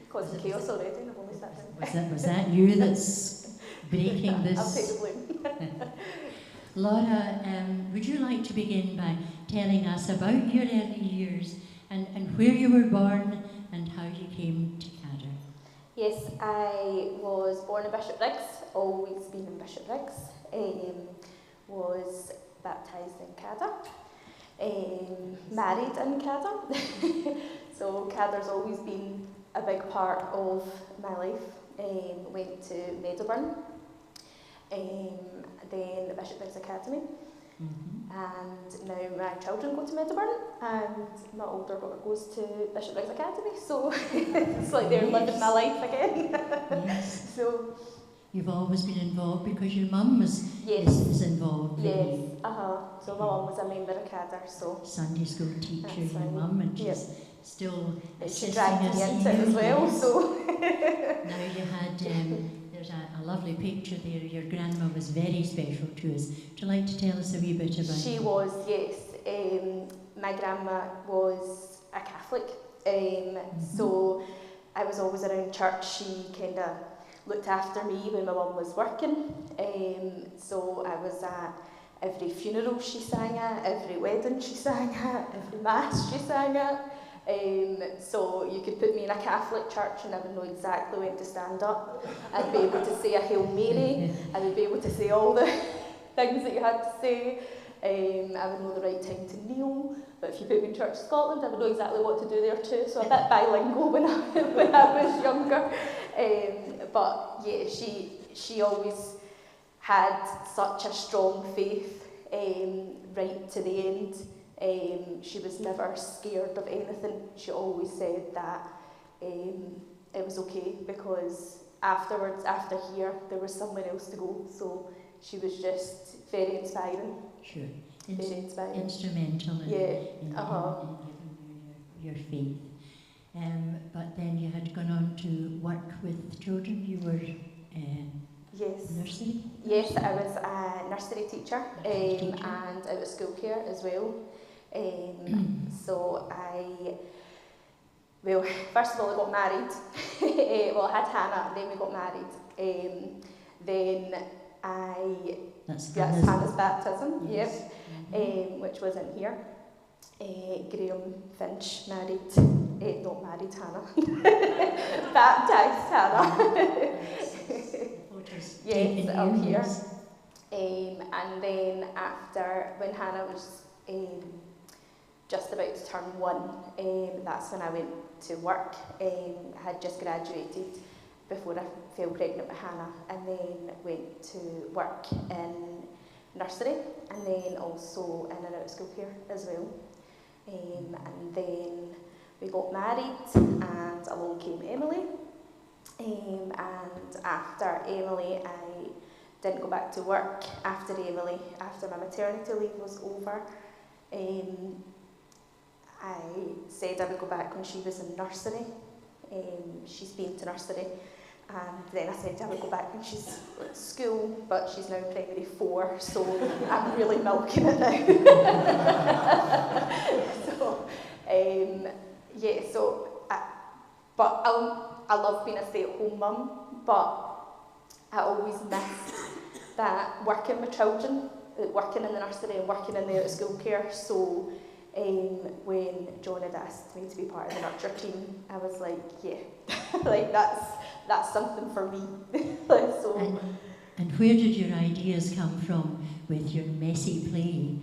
causing chaos already, and I've only started. was that you that's breaking this? I'll take the blame. Laura, would you like to begin by telling us about your early years and where you were born and how you came to Cadder? Yes, I was born in Bishopbriggs, always been in Bishopbriggs, was baptised in Cadder, married in Cadder. So Cadder's always been a big part of my life. Went to Meadowburn, then the Bishopbriggs Academy, and now my children go to Meadowburn, and my older daughter goes to Bishopbriggs Academy, so it's like they're living my life again. Yes. So you've always been involved because your mum is involved. Yes, so my mum was a member of Cadder, so Sunday school teacher, that's your right. mum, and she's Yep. still She assisting dragged us me into it here, as well, yes. so Now you had, there's a lovely picture there. Your grandma was very special to us. Would you like to tell us a wee bit about she her? was, yes. My grandma was a Catholic, so I was always around church. She kind of looked after me when my mum was working, so I was at every funeral she sang at, every wedding she sang at, every mass she sang at. So you could put me in a Catholic church and I would know exactly when to stand up. I'd be able to say a Hail Mary, I would be able to say all the things that you had to say. I would know the right time to kneel, but if you put me in Church of Scotland, I would know exactly what to do there too, so a bit bilingual when I was younger. But yeah, she always had such a strong faith right to the end. She was never scared of anything. She always said that it was okay because afterwards, after here, there was somewhere else to go. So she was just very inspiring. Sure. Very inspiring. Instrumental in, Yeah. in giving you your faith. But then you had gone on to work with children. You were Yes. nursery? Yes, I was a nursery teacher, and I was school care as well. So well, first of all I got married. Well, I had Hannah, then we got married. Then that's Hannah's baptism, yes. which wasn't here. Graham Finch married, not married Hannah, baptised Hannah. Yes, up here. And then after, when Hannah was just about to turn 1, that's when I went to work. I had just graduated before I fell pregnant with Hannah, and then went to work in nursery, and then also in and out of school care as well. And then we got married, and along came Emily. And after Emily, I didn't go back to work after Emily, after my maternity leave was over. I said I would go back when she was in nursery. She's been to nursery. And then I said I would go back when she's at school, but she's now in primary 4, so I'm really milking it now. So, yeah, so, but I love being a stay-at-home mum, but I always missed that working with children, working in the nursery and working in the out-of-school care. So when John had asked me to be part of the nurture team, I was like, yeah, like that's something for me. So, and where did your ideas come from with your messy play?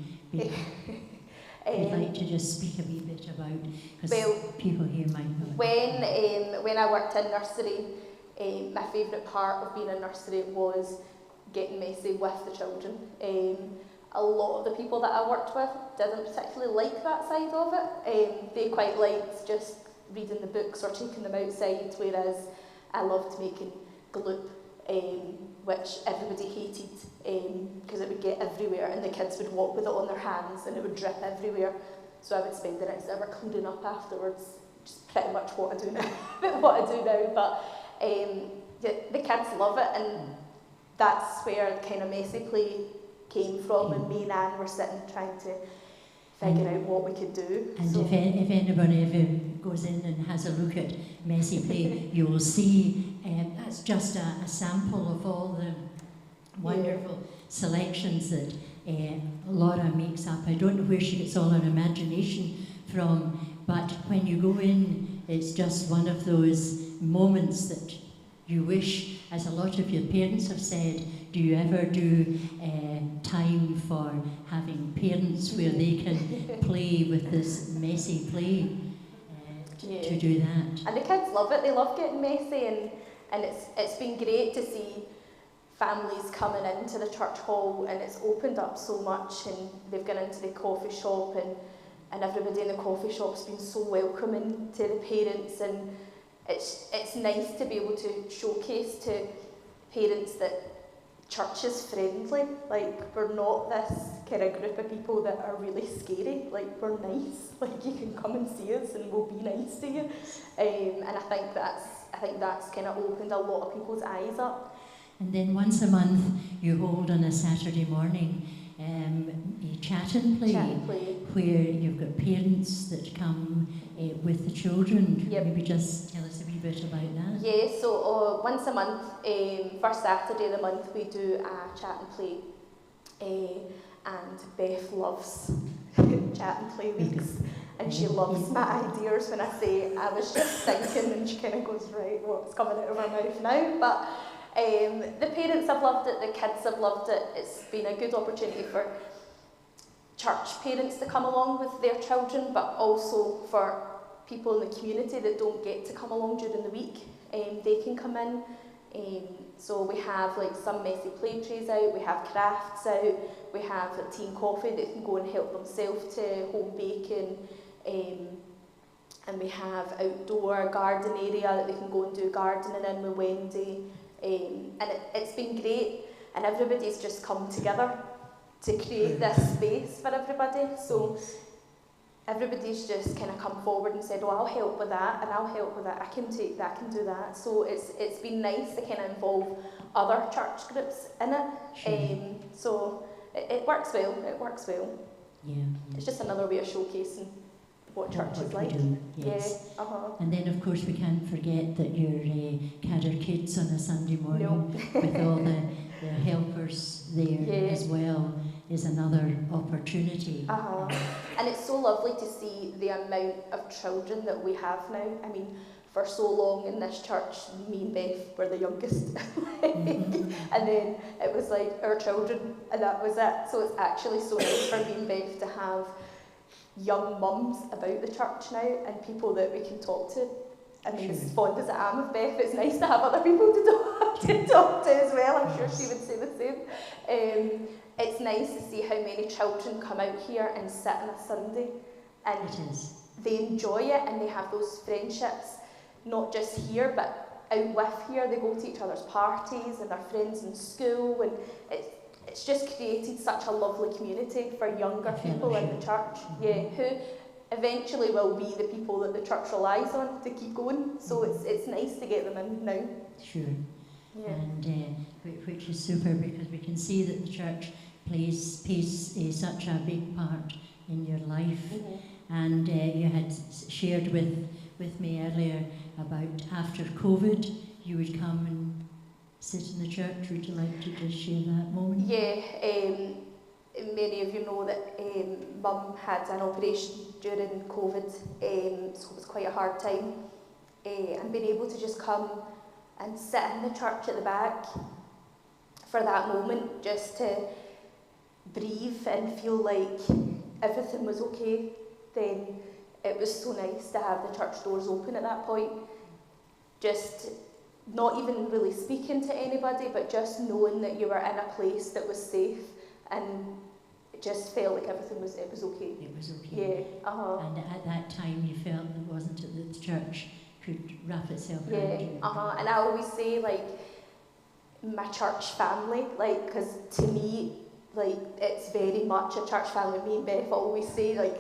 I'd like to just speak a wee bit about, because people here might know. When I worked in nursery, my favourite part of being in nursery was getting messy with the children. A lot of the people that I worked with didn't particularly like that side of it. They quite liked just reading the books or taking them outside, whereas I loved making gloop, which everybody hated because it would get everywhere and the kids would walk with it on their hands and it would drip everywhere. So I would spend the next hour cleaning up afterwards, just pretty much what I do now. But the kids love it, and that's where kind of messy play came from, and me and Anne were sitting trying to figure out what we could do. And if anybody ever goes in and has a look at messy play, you will see that's just a sample of all the wonderful selections that Laura makes up. I don't know where she gets all her imagination from, but when you go in, it's just one of those moments that you wish, as a lot of your parents have said, do you ever do time for having parents where they can play with this messy play to do that? And the kids love it. They love getting messy, and it's been great to see families coming into the church hall, and it's opened up so much, and they've gone into the coffee shop, and everybody in the coffee shop's been so welcoming to the parents, and it's nice to be able to showcase to parents that church is friendly. Like, we're not this kind of group of people that are really scary. Like, we're nice. Like, you can come and see us and we'll be nice to you. And I think that's kind of opened a lot of people's eyes up. And then once a month you hold on a Saturday morning a chat and play, where you've got parents that come with the children. Yep. Maybe just tell us a wee bit about that. Yeah, so once a month, first Saturday of the month, we do a chat and play. and Beth loves chat and play weeks, and she loves my ideas when I say I was just thinking, and she kind of goes, right, what's coming out of her mouth now? But the parents have loved it, the kids have loved it. It's been a good opportunity for church parents to come along with their children, but also for people in the community that don't get to come along during the week. They can come in. So we have like some messy play trays out, we have crafts out, we have a tea and coffee that can go and help themselves to home baking, and we have outdoor garden area that they can go and do gardening in with Wendy, and it's been great, and everybody's just come together to create this space for everybody. So everybody's just kind of come forward and said, oh, I'll help with that, and I'll help with that, I can take that, I can do that. So it's been nice to kind of involve other church groups in it. Sure. So it works well, Yeah. It's just another way of showcasing what church is like. Yes. Yeah, And then, of course, we can't forget that you're Cadder Kids on a Sunday morning No. with all the helpers there as well is another opportunity. And it's so lovely to see the amount of children that we have now. I mean, for so long in this church, me and Beth were the youngest. And then it was like our children, and that was it. So it's actually so nice for me and Beth to have young mums about the church now and people that we can talk to. I mean, as fond as I am of Beth, it's nice to have other people to talk to as well. I'm sure she would say the same. It's nice to see how many children come out here and sit on a Sunday, and they enjoy it, and they have those friendships, not just here, but out with here. They go to each other's parties and their friends in school, and it's just created such a lovely community for younger people in the church, who eventually will be the people that the church relies on to keep going. So it's nice to get them in now. Sure. Yeah. And which is super, because we can see that the church plays such a big part in your life. And you had shared with me earlier about after COVID you would come and sit in the church. Would you like to just share that moment? Yeah, many of you know that Mum had an operation during COVID, so it was quite a hard time. And being able to just come and sit in the church at the back for that moment, just to breathe and feel like everything was okay, then it was so nice to have the church doors open at that point. Just not even really speaking to anybody, but just knowing that you were in a place that was safe, and it just felt like everything was okay. It was okay. Yeah. And at that time you felt that wasn't it that the church could wrap itself around you. And I always say, like, my church family, like, because to me, like, it's very much a church family. Me and Beth always say, like,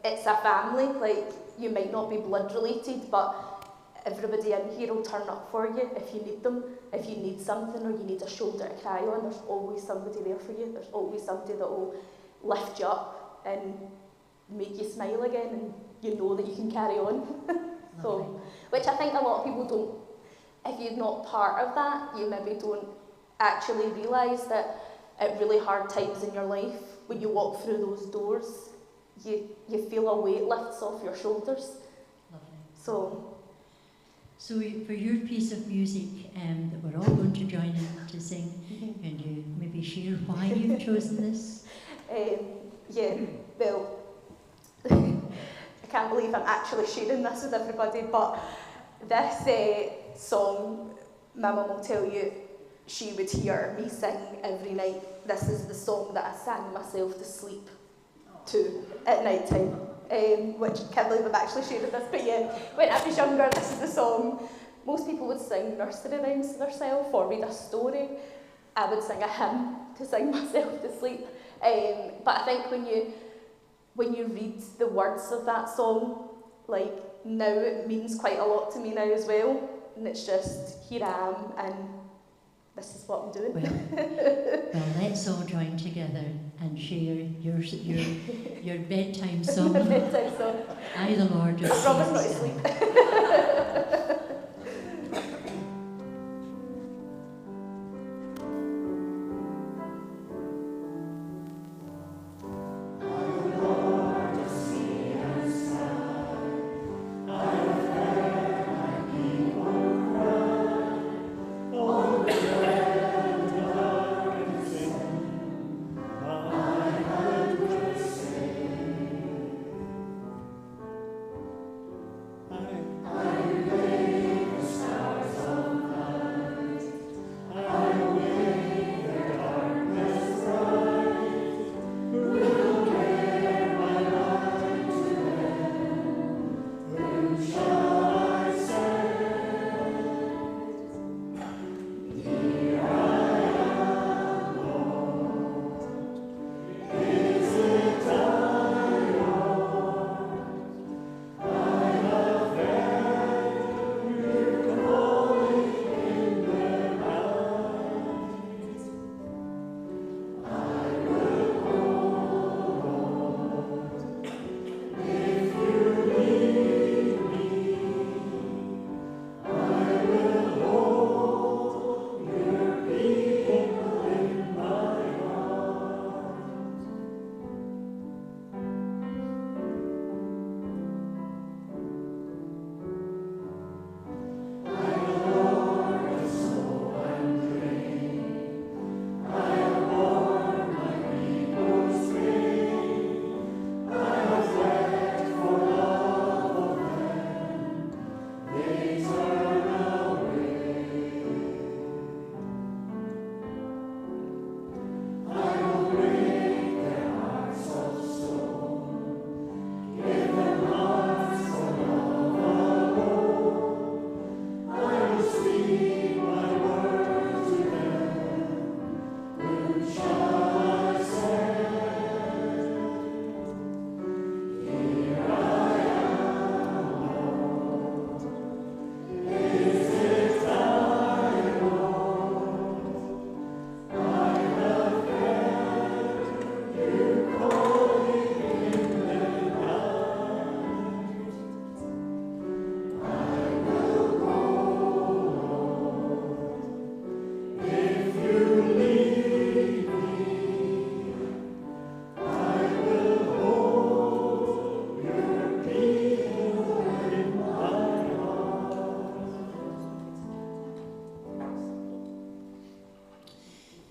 it's a family. Like, you might not be blood related, but everybody in here will turn up for you if you need them. If you need something or you need a shoulder to cry on, there's always somebody there for you. There's always somebody that will lift you up and make you smile again, and you know that you can carry on. So, which I think a lot of people don't, if you're not part of that, you maybe don't actually realise that at really hard times in your life, when you walk through those doors, you feel a weight lifts off your shoulders. Lovely. So for your piece of music that we're all going to join in to sing, can you maybe share why you've chosen this? Well, I can't believe I'm actually sharing this with everybody, but this song, my mum will tell you, she would hear me sing every night. This is the song that I sang myself to sleep to at night time. Which I can't believe I'm actually sharing this, but yeah, when I was younger, this is the song. Most people would sing nursery rhymes to themselves or read a story. I would sing a hymn to sing myself to sleep. But I think when you read the words of that song, like, now it means quite a lot to me now as well. And it's just, here I am, and this is what I'm doing. Well, let's all join together and share your bedtime song. Bedtime song. I, the Lord, I promise not to sleep.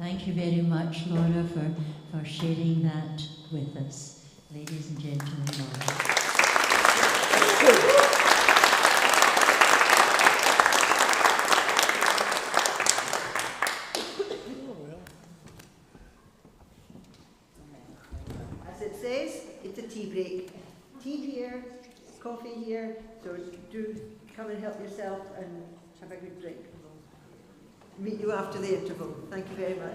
Thank you very much, Laura, for sharing that with us. Ladies and gentlemen, Laura. As it says, it's a tea break. Tea here, coffee here, so do come and help yourself and have a good drink. Meet you after the interval. Thank you very much.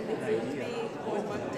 Wednesday, Thursday morning,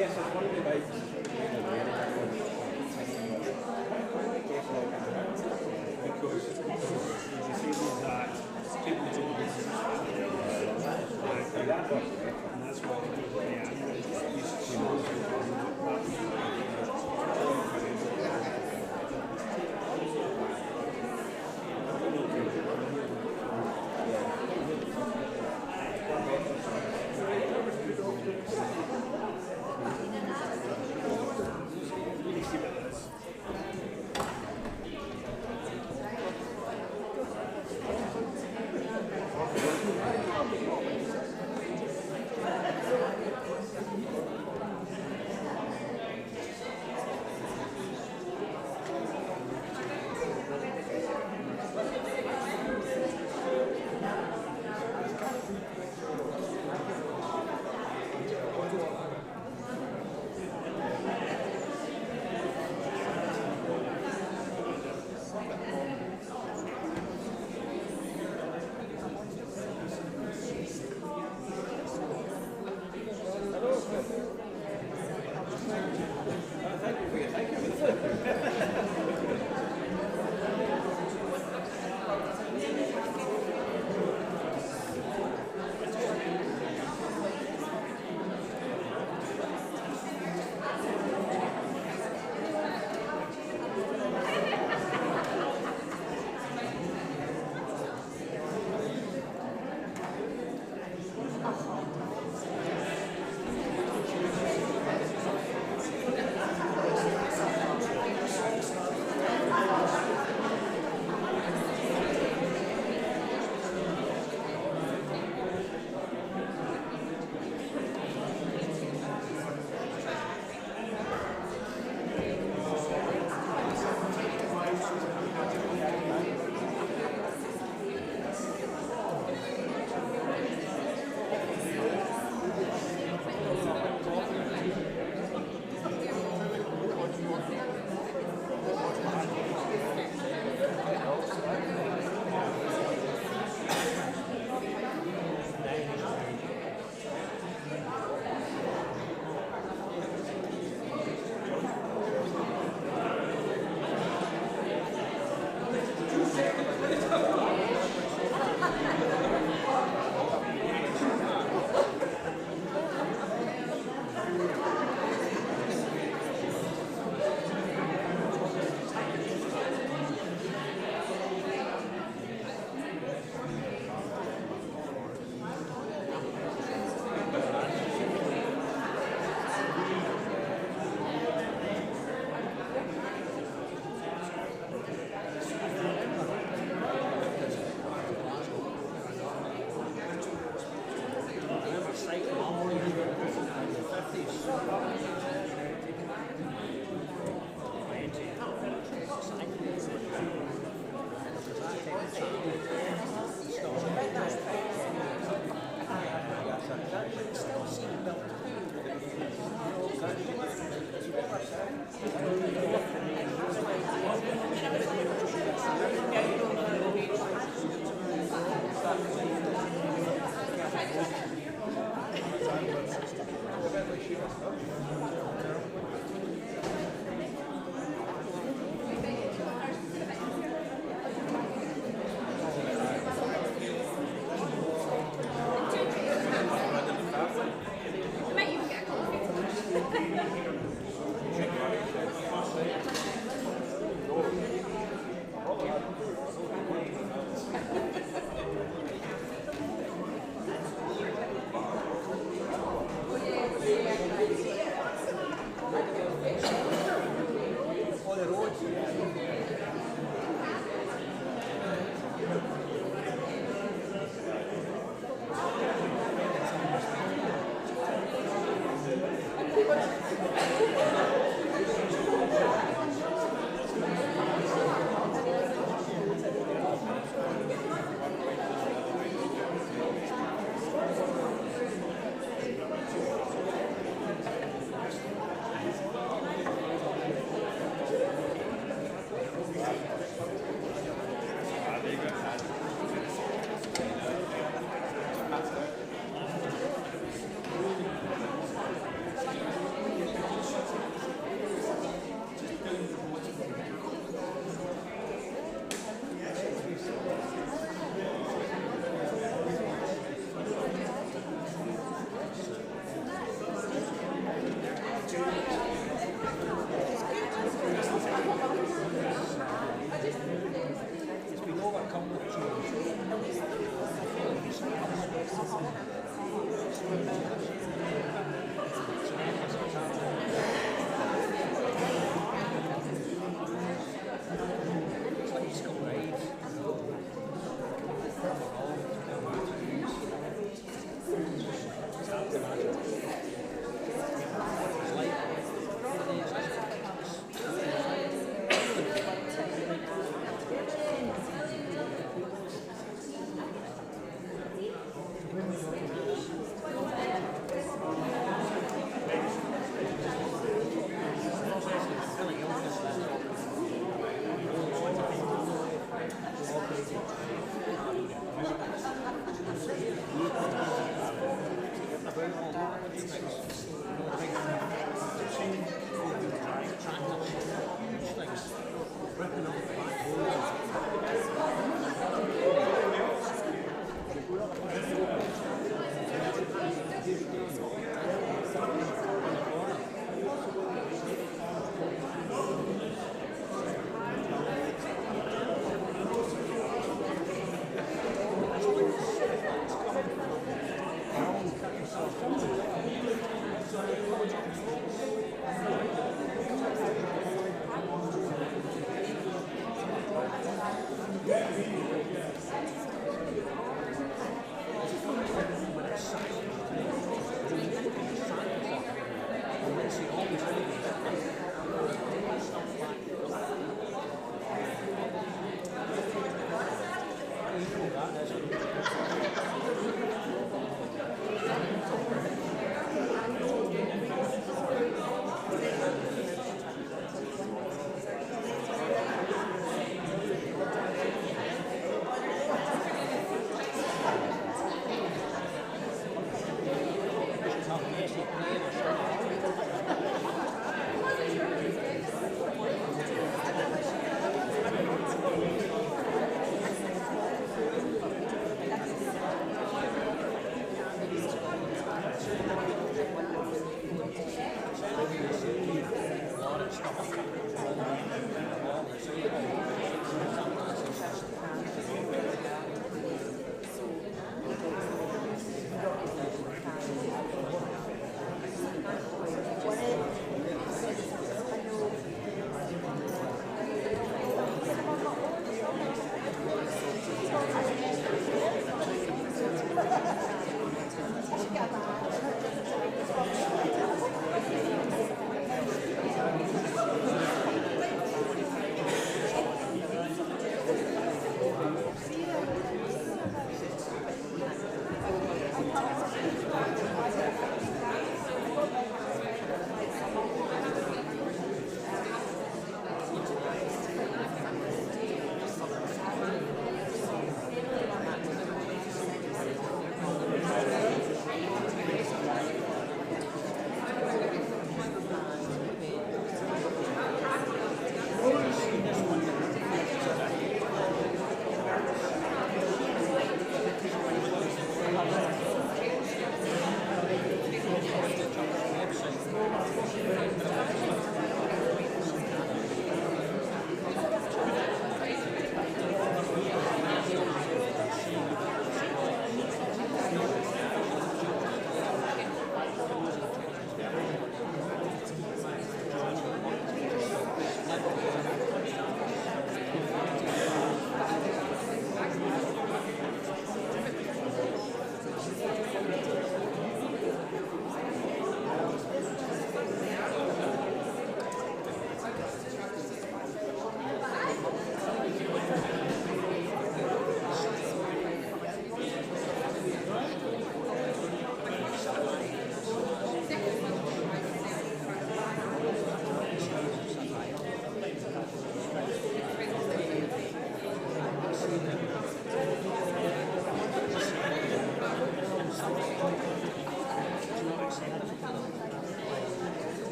Yes,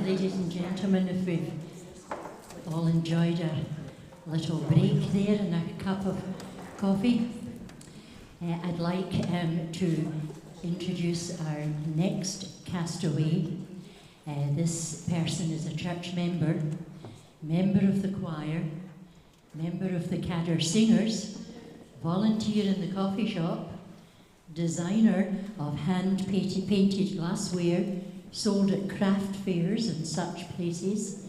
Ladies and gentlemen, if we've all enjoyed a little break there and a cup of coffee, I'd like to introduce our next castaway. This person is a church member, member of the choir, member of the Cadder Singers, volunteer in the coffee shop, designer of hand-painted glassware sold at craft fairs and such places,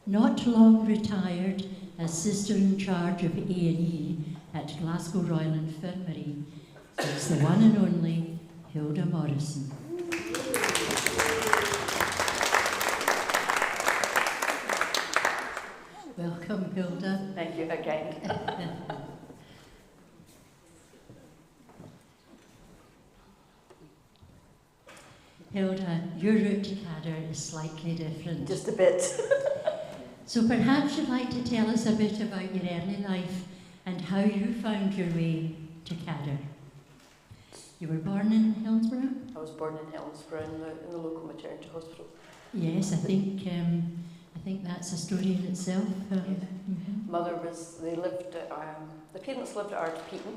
not long retired as sister in charge of A&E at Glasgow Royal Infirmary. It's the one and only Hilda Morrison. Welcome, Hilda. Thank you again. Hilda, your route to Cadder is slightly different. Just a bit. So perhaps you'd like to tell us a bit about your early life and how you found your way to Cadder. You were born in Hillsborough? I was born in Hillsborough in the local maternity hospital. Yes, I think that's a story in itself. Mother the parents lived at Ardpeaton,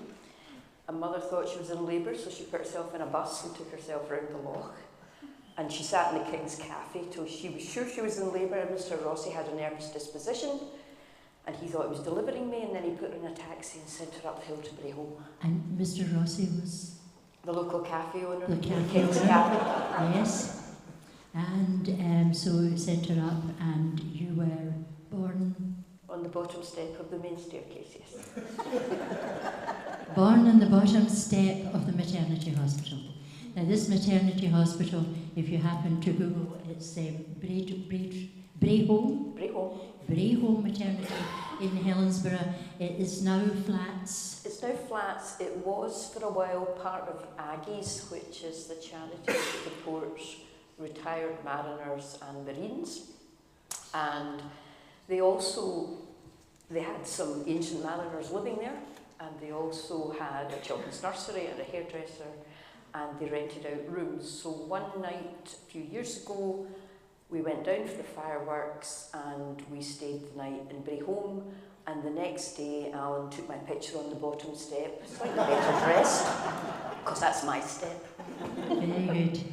and Mother thought she was in labour, so she put herself in a bus and took herself round the loch. And she sat in the King's Cafe till she was sure she was in labour, and Mr. Rossi had a nervous disposition, and he thought he was delivering me, and then he put her in a taxi and sent her up the hill to Bray Home. And Mr. Rossi was? The local cafe owner. The cafe King's owner. Cafe. Yes. And so he sent her up, and you were born? On the bottom step of the main staircase, yes. Born on the bottom step of the maternity hospital. Now this maternity hospital if you happen to Google, it's Brayholme Maternity in Helensburgh. It is now flats. It's now flats. It was for a while part of Aggies, which is the charity that supports retired mariners and marines. And they had some ancient mariners living there, and they also had a children's nursery and a hairdresser, and they rented out rooms. So one night, a few years ago, we went down for the fireworks and we stayed the night in Brayholme, and the next day Alan took my picture on the bottom step, slightly better dressed, because that's my step. Very good.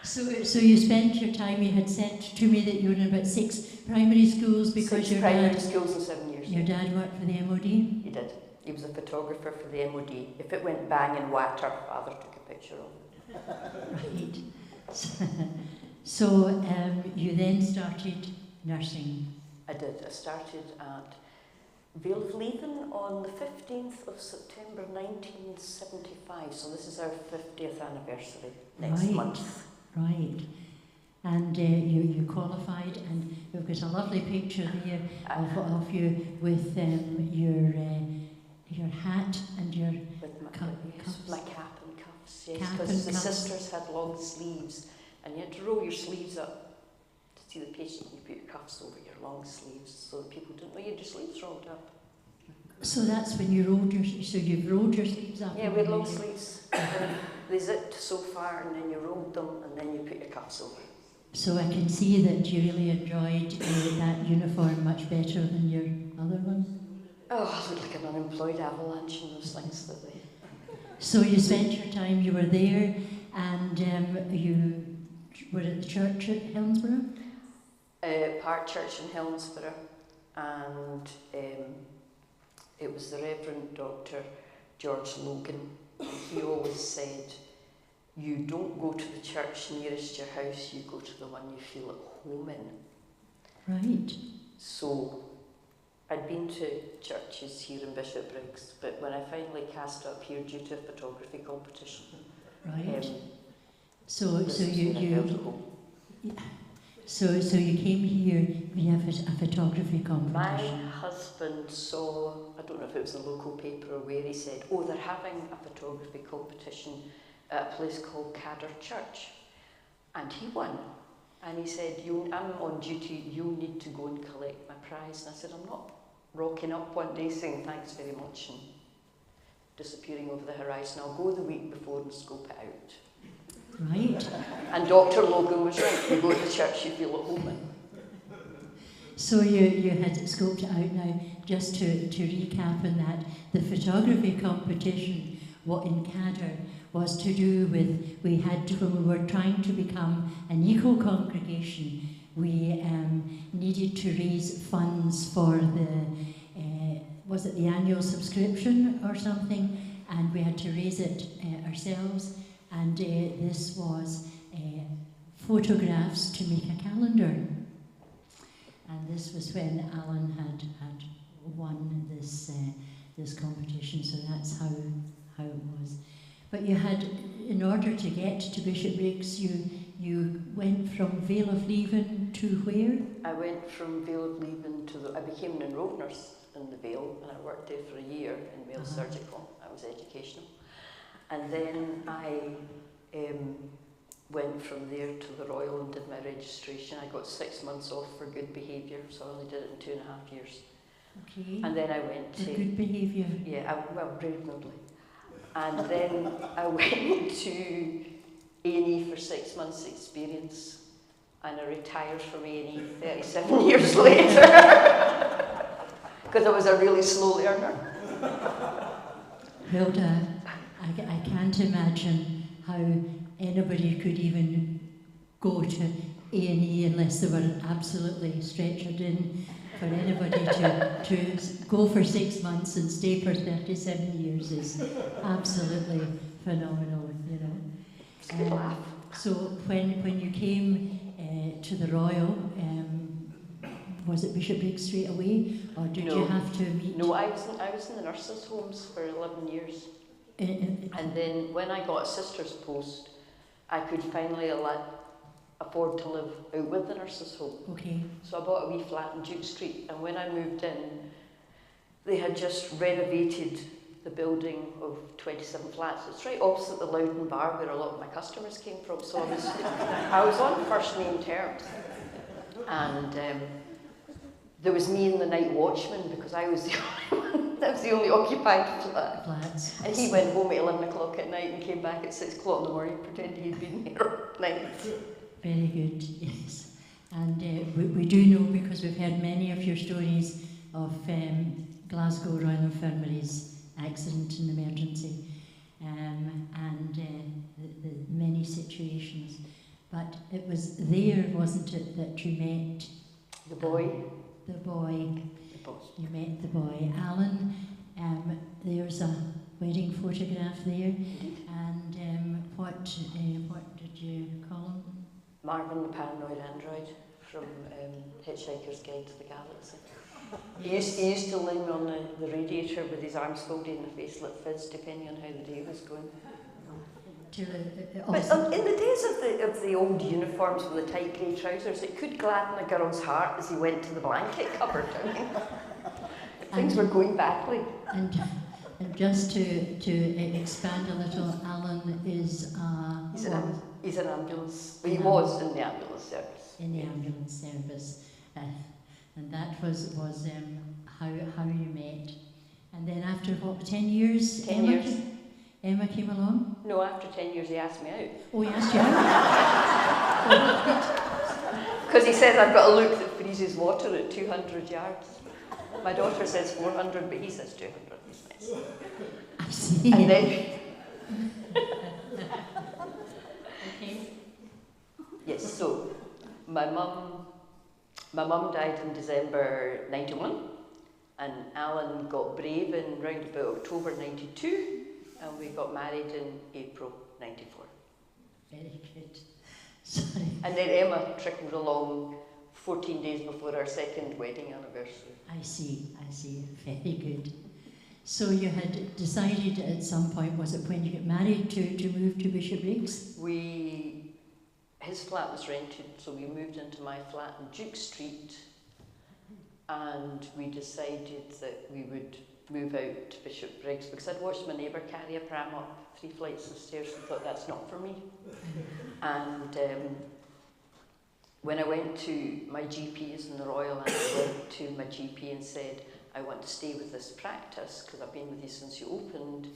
So you spent your time, you had said to me that you were in about 6 primary schools because Six primary schools in 7 years. Your dad worked for the MOD? He did. He was a photographer for the MOD. If it went bang in water, Father took a picture of it. Right. So you then started nursing? I did. I started at Vale of Leven on the 15th of September 1975. So this is our 50th anniversary next month. Right. And you qualified, and we've got a lovely picture there of you with your hat and your cuffs. My cap and cuffs, yes, Cap because the and cuffs. sisters had long sleeves, and you had to roll your sleeves up to see the patient, and you put your cuffs over your long sleeves so that people didn't know you had your sleeves rolled up. So that's when you rolled you've rolled your sleeves up? Yeah, we had long sleeves. They zipped so far, and then you rolled them, and then you put your cuffs over. So I can see that you really enjoyed that uniform much better than your other one. Oh, I looked like an unemployed avalanche in those things that they... So you spent your time, you were there, and you were at the church at Helensburgh? Park Church in Helensburgh, and it was the Reverend Dr. George Logan. He always said, you don't go to the church nearest your house, you go to the one you feel at home in. Right. So I'd been to churches here in Bishopbriggs, but when I finally cast up here due to a photography competition, Right. So you came here via a photography my competition. husband saw, I don't know if it was a local paper or where, he said, oh, they're having a photography competition at a place called Cadder Church. And he won. And he said, I'm on duty, you need to go and collect my prize. And I said, I'm not rocking up one day saying thanks very much and disappearing over the horizon. I'll go the week before and scope it out. Right. And Dr. Logan was right, you go to the church you feel at home in. So you had scoped it out now. Just to recap on that, the photography competition in Cadder was to do with, when we were trying to become an eco-congregation, we needed to raise funds for was it the annual subscription or something, and we had to raise it ourselves, and this was photographs to make a calendar. And this was when Alan had won this competition, so that's how it was. But you had, in order to get to Bishopbriggs, you went from Vale of Leven to where? I went from Vale of Leven I became an enrolled nurse in the Vale, and I worked there for a year in Vale Surgical. I was educational. And then I went from there to the Royal and did my registration. I got 6 months off for good behaviour, so I only did it in 2.5 years. Okay. And then I went to... good behaviour? Yeah, reasonably. And then I went to A&E for 6 months experience, and I retired from A&E 37 years later, because I was a really slow learner. Hilda, I can't imagine how anybody could even go to A&E unless they were absolutely stretchered in. For anybody to go for 6 months and stay for 37 years is absolutely phenomenal, you know. It's a good laugh. So when you came to the Royal, was it Bishopbriggs straight away, or did you have to meet? No, I was in the nurses' homes for 11 years. And then when I got a sister's post, I could finally afford to live out with the nurses' home. Okay. So I bought a wee flat in Duke Street, and when I moved in, they had just renovated the building of 27 flats. It's right opposite the Loudon Bar where a lot of my customers came from, so I was on first name terms. And there was me and the night watchman, because I was the only one, that was the only occupied flat. Flats. And he went home at 11 o'clock at night and came back at 6 o'clock in the morning, pretending he'd been there all night. Very good, yes. And we do know, because we've heard many of your stories of Glasgow Royal Infirmary's accident and emergency, and the many situations. But it was there, wasn't it, that you met The boy. The boy. The boss. You met the boy, Alan. There's a wedding photograph there. And what did you call him? Marvin the Paranoid Android from Hitchhiker's Guide to the Galaxy. He used to lay me on the radiator with his arms folded and a face lit fizz, depending on how the day was going. But in the days of the old uniforms with the tight grey trousers, it could gladden a girl's heart as he went to the blanket cupboard. I mean, things were going badly. And just to expand a little, Alan is He's an ambulance. He was in the ambulance service. In the ambulance service, and that was how you met. And then after what, 10 years? 10 years. Emma came along? No, after 10 years he asked me out. Oh, he asked you out? Because he says I've got a look that freezes water at 200 yards. My daughter says 400, but he says 200. It's nice. I see. And then... Okay. Yes, so my mum died in December 91, and Alan got brave in round about October 92, and we got married in April 94. Very good. Sorry. And then Emma trickled along 14 days before our second wedding anniversary. I see. Very good. So you had decided at some point, was it when you got married, to move to Bishopbriggs? His flat was rented, so we moved into my flat in Duke Street, and we decided that we would move out to Bishopbriggs because I'd watched my neighbour carry a pram up 3 flights of stairs and thought, that's not for me. And when I went to my GPs in the Royal, and I went to my GP and said, I want to stay with this practice because I've been with you since you opened,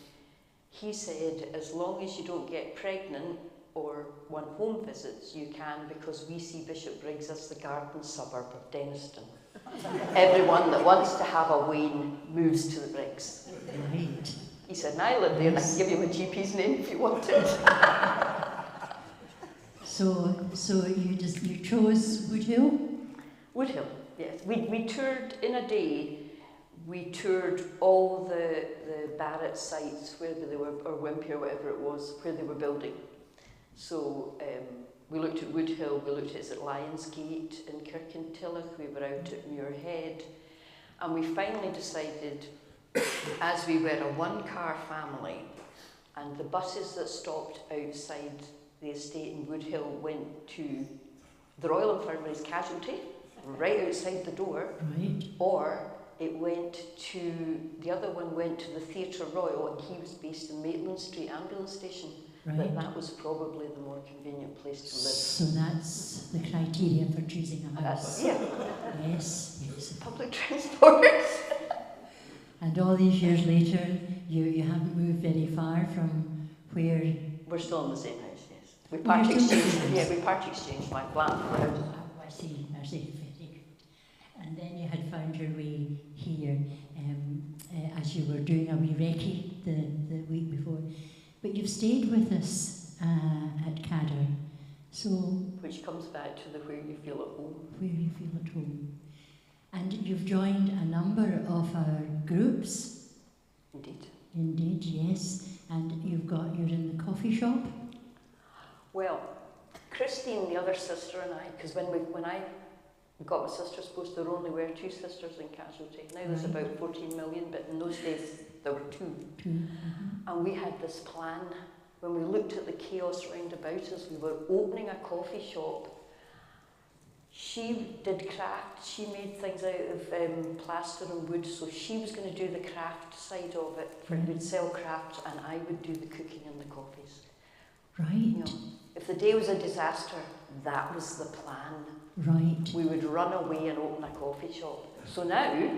he said, as long as you don't get pregnant or want home visits, you can, because we see Bishopbriggs as the garden suburb of Denniston. Everyone that wants to have a wane moves to the Briggs. Right. He said, and I live there, and I can give you my GP's name if you want it. So you chose Woodhill? Woodhill, yes. We toured in a day. We toured all the Barrett sites where they were, or Wimpy or whatever it was, where they were building. So we looked at Woodhill, we looked at Lionsgate in Kirkintilloch, we were out at Muirhead, and we finally decided, as we were a one-car family, and the buses that stopped outside the estate in Woodhill went to the Royal Infirmary's casualty, right outside the door, right. Or it went to, the other one went to the Theatre Royal, and he was based in Maitland Street Ambulance Station. Right. But that was probably the more convenient place to live. So that's the criteria for choosing a house. Yeah. Yes. Public transport. And all these years later, you haven't moved very far from where... We're still in the same house, yes. We part exchanged. Yeah, we part exchanged my flat for a house. Oh, I see, very good. And then you had found your way here as you were doing a wee recce the week before. But you've stayed with us at Cadder, so... Which comes back to the where you feel at home. Where you feel at home. And you've joined a number of our groups. Indeed. Indeed, yes. And you're in the coffee shop. Well, Christine, the other sister, and I, because when I got my sister's post, there only were 2 sisters in casualty. Now there's about 14 million, but in those days there were 2. Mm-hmm. And we had this plan when we looked at the chaos round about us, we were opening a coffee shop. She did craft, she made things out of plaster and wood, so she was going to do the craft side of it. We'd sell crafts and I would do the cooking and the coffees. Right. You know, if the day was a disaster, that was the plan. Right. We would run away and open a coffee shop. So now...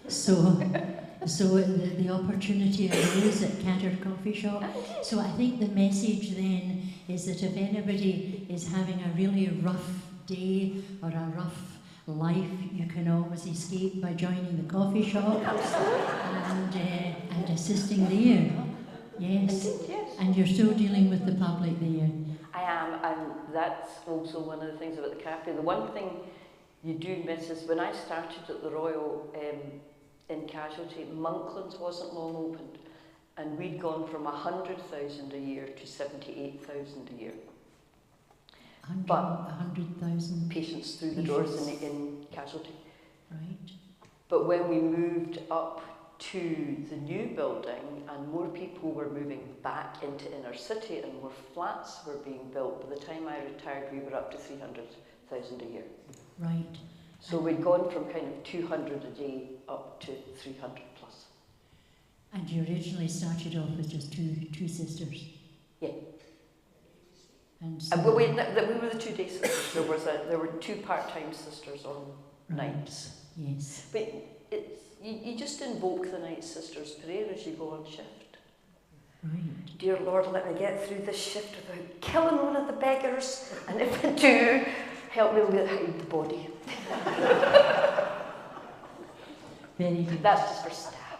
So the opportunity arose at Cadder Coffee Shop. So I think the message then is that if anybody is having a really rough day or a rough life, you can always escape by joining the coffee shop and assisting there. Yes. Indeed, yes. And you're still dealing with the public there. I am, and that's also one of the things about the cafe. The one thing you do miss is when I started at the Royal in Casualty, Monklands wasn't long opened, and we'd gone from 100,000 a year to 78,000 a year. 100,000 patients through the doors in Casualty. Right. But when we moved up to the new building and more people were moving back into inner city and more flats were being built, by the time I retired we were up to 300,000 a year. Right. So we'd gone from kind of 200 a day up to 300 plus. And you originally started off with just two sisters? Yeah. And so we were the 2 day sisters. There were 2 part-time sisters on nights. Yes. But you just invoke the night sister's prayer as you go on shift. Right. Dear Lord, let me get through this shift without killing one of the beggars, and if I do, help me hide the body. Very good. That's just for staff.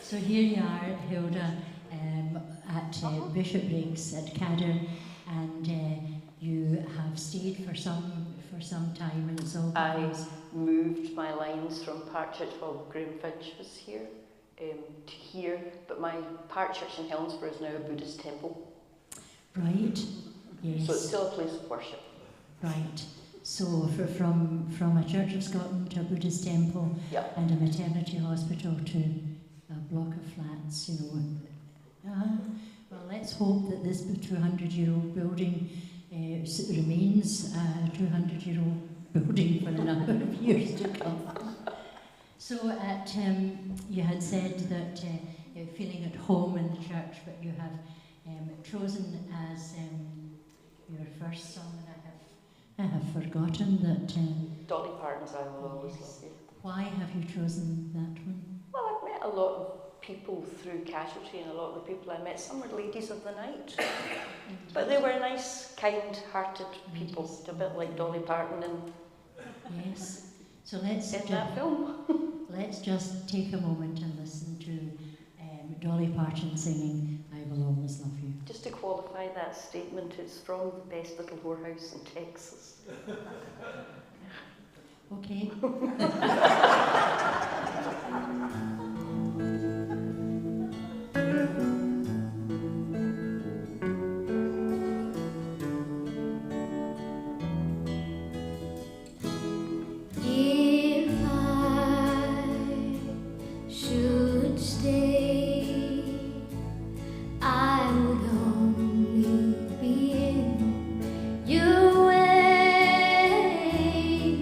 So here you are, Hilda, at Bishopbriggs at Cadder, and you have stayed for some time, and it's all I moved my lines from Park Church, well, Graham Finch was here, to here, but my Park Church in Helensburgh is now a Buddhist temple. Right. Yes. So it's still a place of worship. Right. So from a Church of Scotland to a Buddhist temple, Yeah. and a maternity hospital to a block of flats, you know. Well, let's hope that this 200-year-old building remains a 200-year-old building for a number of years to come. So you had said that you're feeling at home in the church, but you have chosen as your first song, and I have forgotten that... Dolly Parton's I Will Always Love You. Why have you chosen that one? Well, I've met a lot of people through Casualty, and a lot of the people I met, some were ladies of the night. But they were nice, kind-hearted people, a bit like Dolly Parton Yes. So let's in that film. let's just take a moment and listen to Dolly Parton singing I Will Always Love You. Just to qualify that statement, it's from the best little whorehouse in Texas. Okay. If I should stay, I would only be in your way.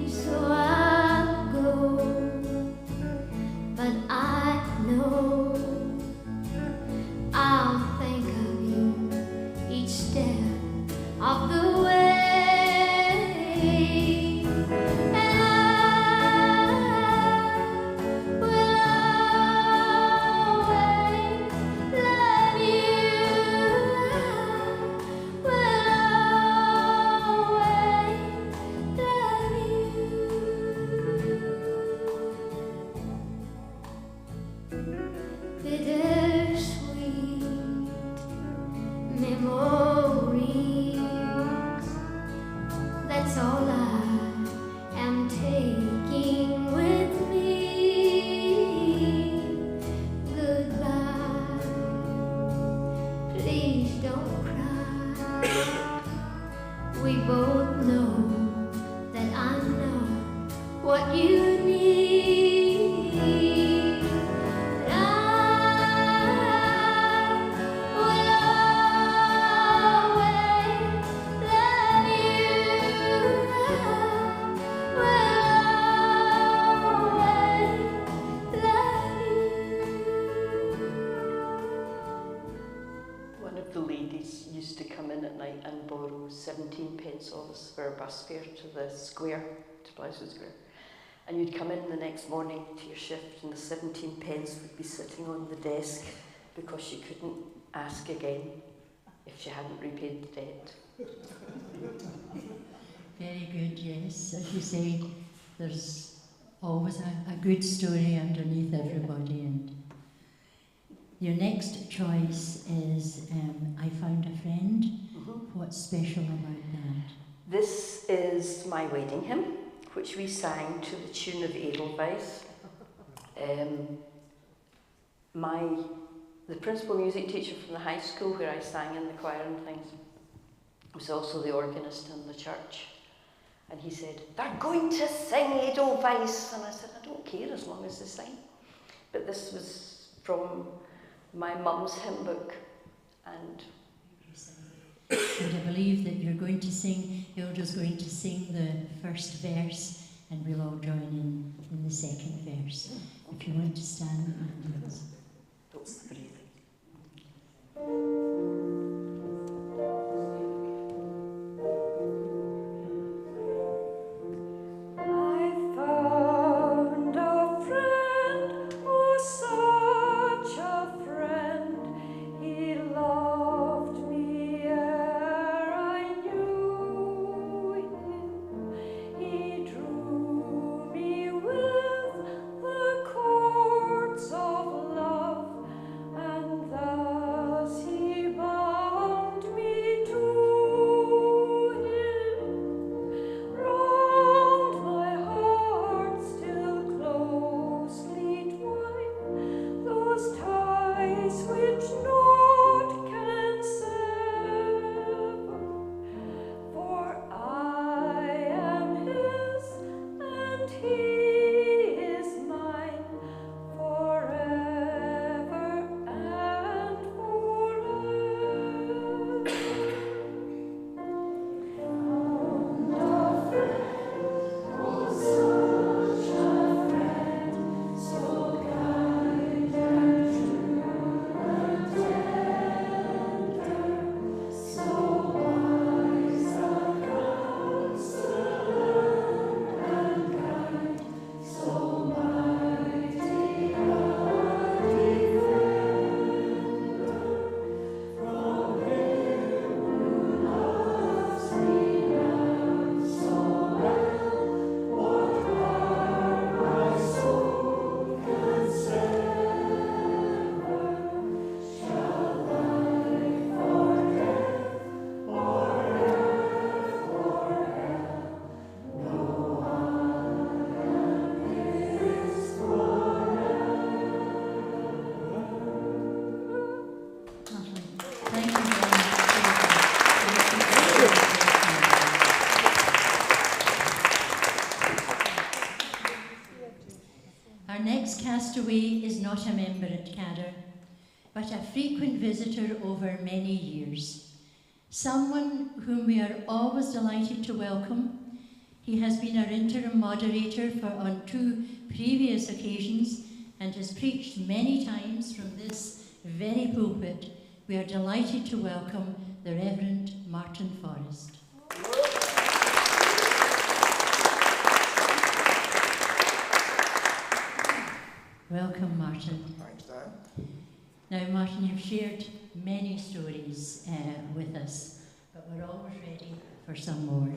So I'll go, but I know I'll think of you each step of the way. That's all I am taking with me. Goodbye. Please don't cry. We both know that I'm not what you need. But I all this for a bus fare to the square, to Glasgow Square. And you'd come in the next morning to your shift and the 17 pence would be sitting on the desk because you couldn't ask again if she hadn't repaid the debt. Very good, yes. As you say, there's always a good story underneath everybody. And your next choice is I Found a Friend. What's special about that? This is my wedding hymn, which we sang to the tune of Edelweiss. The principal music teacher from the high school where I sang in the choir and things was also the organist in the church. And he said, "They're going to sing Edelweiss." And I said, "I don't care as long as they sing." But this was from my mum's hymn book. And I believe that you're going to sing, Hilda's going to sing the first verse, and we'll all join in the second verse. If you want to stand, please. That's the breathing. Our next castaway is not a member at Cadder, but a frequent visitor over many years. Someone whom we are always delighted to welcome. He has been our interim moderator on 2 previous occasions and has preached many times from this very pulpit. We are delighted to welcome the Reverend Martin Forrest. Welcome, Martin. Thanks, Dan. Now, Martin, you've shared many stories with us, but we're always ready for some more.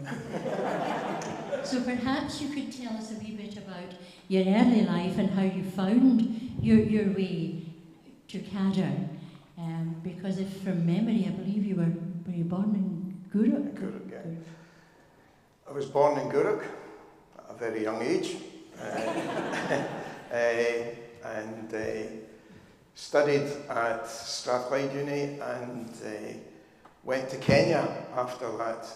So perhaps you could tell us a wee bit about your early life and how you found your way to Cadder. Because if from memory, I believe you were you born in Gourock? Gourock, yeah. I was born in Gourock at a very young age. And studied at Strathclyde Uni and went to Kenya after that.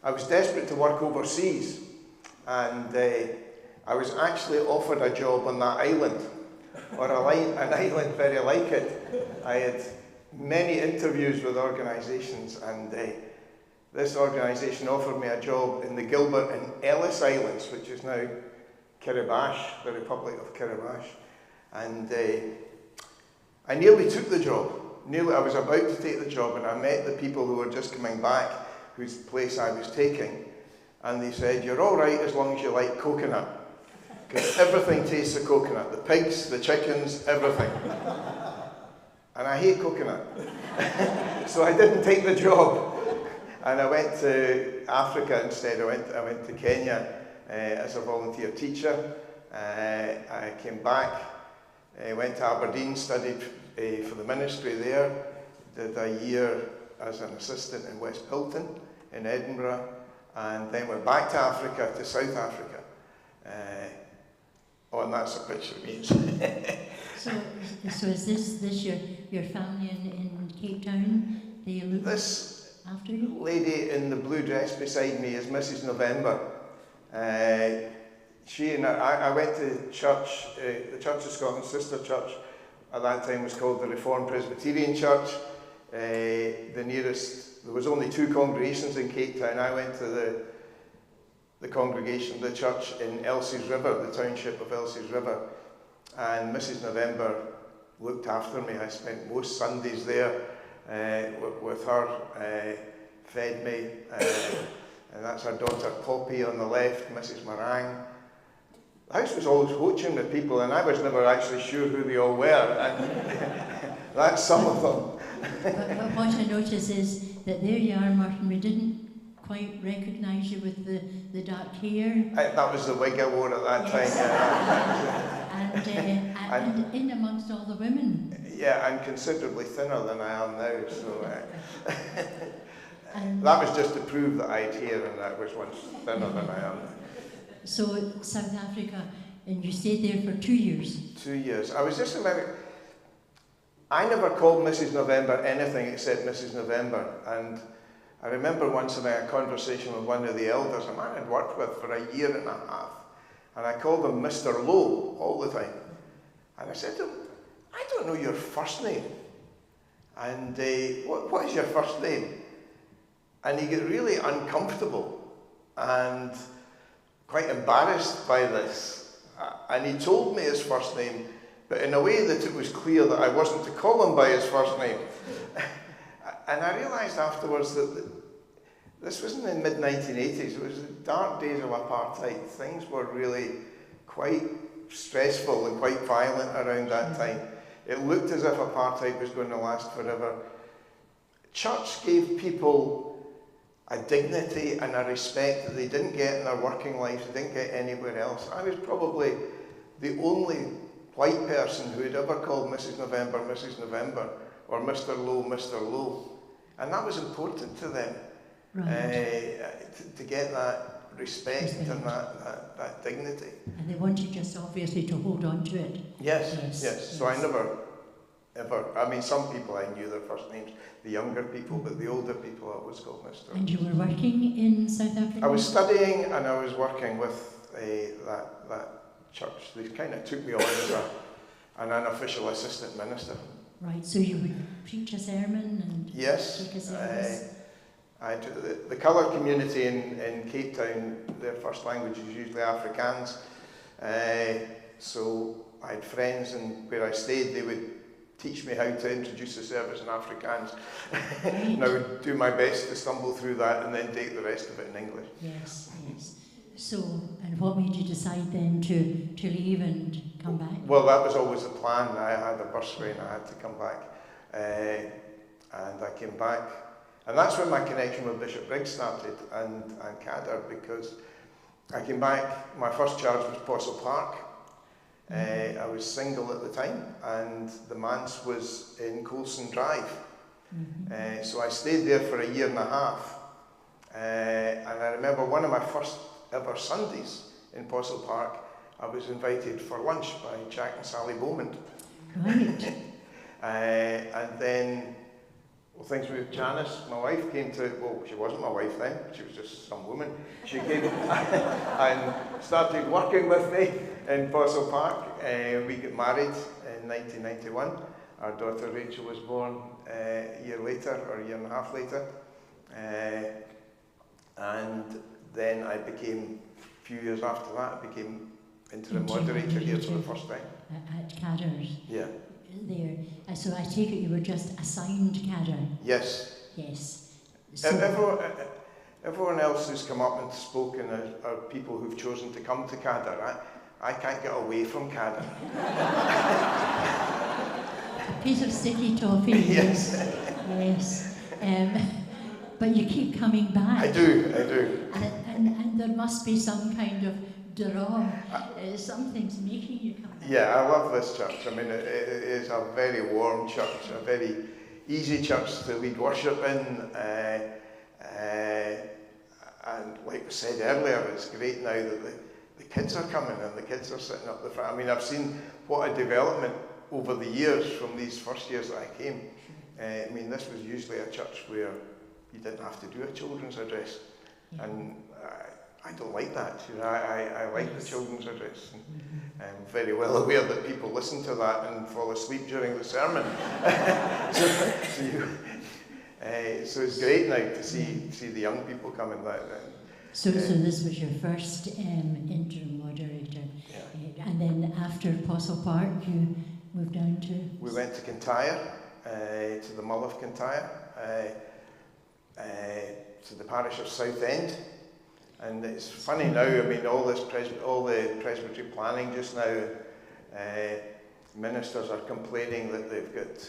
I was desperate to work overseas, and I was actually offered a job on that island, or an island very like it. I had many interviews with organisations, and this organisation offered me a job in the Gilbert and Ellice Islands, which is now Kiribati, the Republic of Kiribati. And I nearly took the job. I was about to take the job, and I met the people who were just coming back, whose place I was taking, and they said, "You're all right as long as you like coconut, because everything tastes of coconut, the pigs, the chickens, everything." And I hate coconut. So I didn't take the job. And I went to Africa instead. I went to Kenya as a volunteer teacher. I came back, went to Aberdeen, studied for the ministry there, did a year as an assistant in West Hilton in Edinburgh, and then went back to Africa, to South Africa. And that's a picture of me. So is this your family in Cape Town? They look after you? Lady in the blue dress beside me is Mrs. November. She and I went to church, the Church of Scotland sister church. At that time was called the Reformed Presbyterian Church. The nearest, there was only 2 congregations in Cape Town. I went to the congregation, the church in Elsie's River, the township of Elsie's River, and Mrs. November looked after me. I spent most Sundays there with her, fed me, and that's her daughter Poppy on the left, Mrs. Marang. The house was always hoaching with people, and I was never actually sure who they all were, and that's some of them. But what I notice is that there you are, Martin, we didn't quite recognise you with the dark hair. That was the wig I wore at that time, yeah. And in amongst all the women. Yeah, and considerably thinner than I am now, so that was just to prove that I had hair and I was once thinner than I am now. So South Africa, and you stayed there for 2 years? 2 years. I was just I never called Mrs. November anything except Mrs. November, and I remember once having a conversation with one of the elders, a man I'd worked with for a year and a half, and I called him Mr. Lowe all the time. And I said to him, "I don't know your first name. And what is your first name?" And he got really uncomfortable and quite embarrassed by this. And he told me his first name, but in a way that it was clear that I wasn't to call him by his first name. And I realised afterwards that this was in the mid-1980s. It was the dark days of apartheid. Things were really quite stressful and quite violent around that time. It looked as if apartheid was going to last forever. Church gave people a dignity and a respect that they didn't get in their working lives, they didn't get anywhere else. I was probably the only white person who had ever called Mrs. November, or Mr. Lowe, Mr. Lowe. And that was important to them, to get that respect and that dignity. And they wanted just obviously to hold on to it. Yes. So I never, ever, I mean, some people I knew their first names, the younger people, but the older people I always called Mr. And you were working in South Africa? I was studying and I was working with that church. They kind of took me on as an unofficial assistant minister. Right, so you would preach a sermon and take a service? The coloured community in Cape Town, their first language is usually Afrikaans. So I had friends, and where I stayed, they would teach me how to introduce the service in Afrikaans. Right. And I would do my best to stumble through that and then take the rest of it in English. Yes. So, and what made you decide then to leave and come back? Well, that was always the plan. I had a bursary and I had to come back. And I came back. And that's when my connection with Bishop Briggs started and Cadder, because I came back, my first charge was Postle Park. I was single at the time, and the manse was in Coulson Drive. So I stayed there for a year and a half. And I remember one of my first ever Sundays in Postle Park, I was invited for lunch by Jack and Sally Beaumont. Right. And then things moved. Janice, my wife, came to, well, she wasn't my wife then, she was just some woman. She came and started working with me in Postle Park. We got married in 1991. Our daughter Rachel was born a year later, or a year and a half later. And then I became, a few years after that, I became interim moderator here for the first time. At Cadder's? Yeah. There. So I take it you were just assigned Cadder? Yes. Yes. So Everyone else who's come up and spoken are people who've chosen to come to Cadder. I can't get away from Cadder. A piece of sticky toffee. Yes. Yes. But you keep coming back. I do. And there must be some kind of draw. Something's making you come back. Yeah, I love this church. I mean, it is a very warm church, a very easy church to lead worship in. And like we said earlier, it's great now that the kids are coming and the kids are sitting up the front. I mean, I've seen what a development over the years from these first years that I came. I mean, this was usually a church where you didn't have to do a children's address. Yeah. And I don't like that. You know, I like the children's address. And I'm very well aware that people listen to that and fall asleep during the sermon. So it's great now to see the young people coming back. So this was your first interim moderator. Yeah. And then after Apostle Park, you moved down to? We went to Kintyre, to the Mull of Kintyre, to the parish of Southend. And it's funny now, I mean, all the presbytery planning just now, ministers are complaining that they've got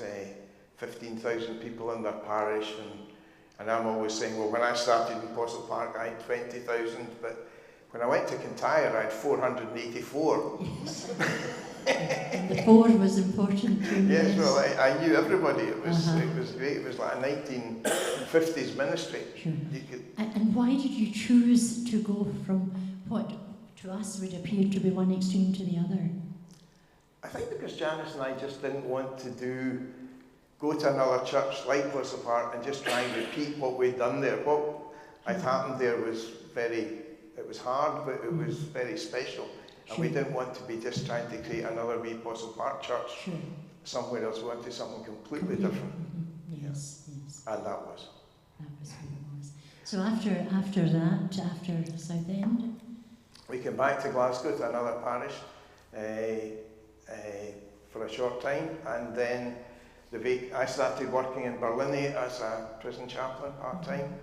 15,000 people in their parish, and I'm always saying, well, when I started in Apostle Park, I had 20,000, but when I went to Kintyre, I had 484. Yes. And the 4 was important to me. Yes, well, I knew everybody. It was great. It was like a 1950s ministry. Sure. And why did you choose to go from what to us would appear to be one extreme to the other? I think because Janice and I just didn't want to go to another church like Apostle Park and just try and repeat what we'd done there. What had happened there was it was hard, but it was very special. And we didn't want to be just trying to create another wee Apostle Park church somewhere else. We wanted something completely different. Yes, yes. And that was. That was what it was. So after that, after Southend? We came back to Glasgow to another parish for a short time, and then I started working in Berlin as a prison chaplain part-time,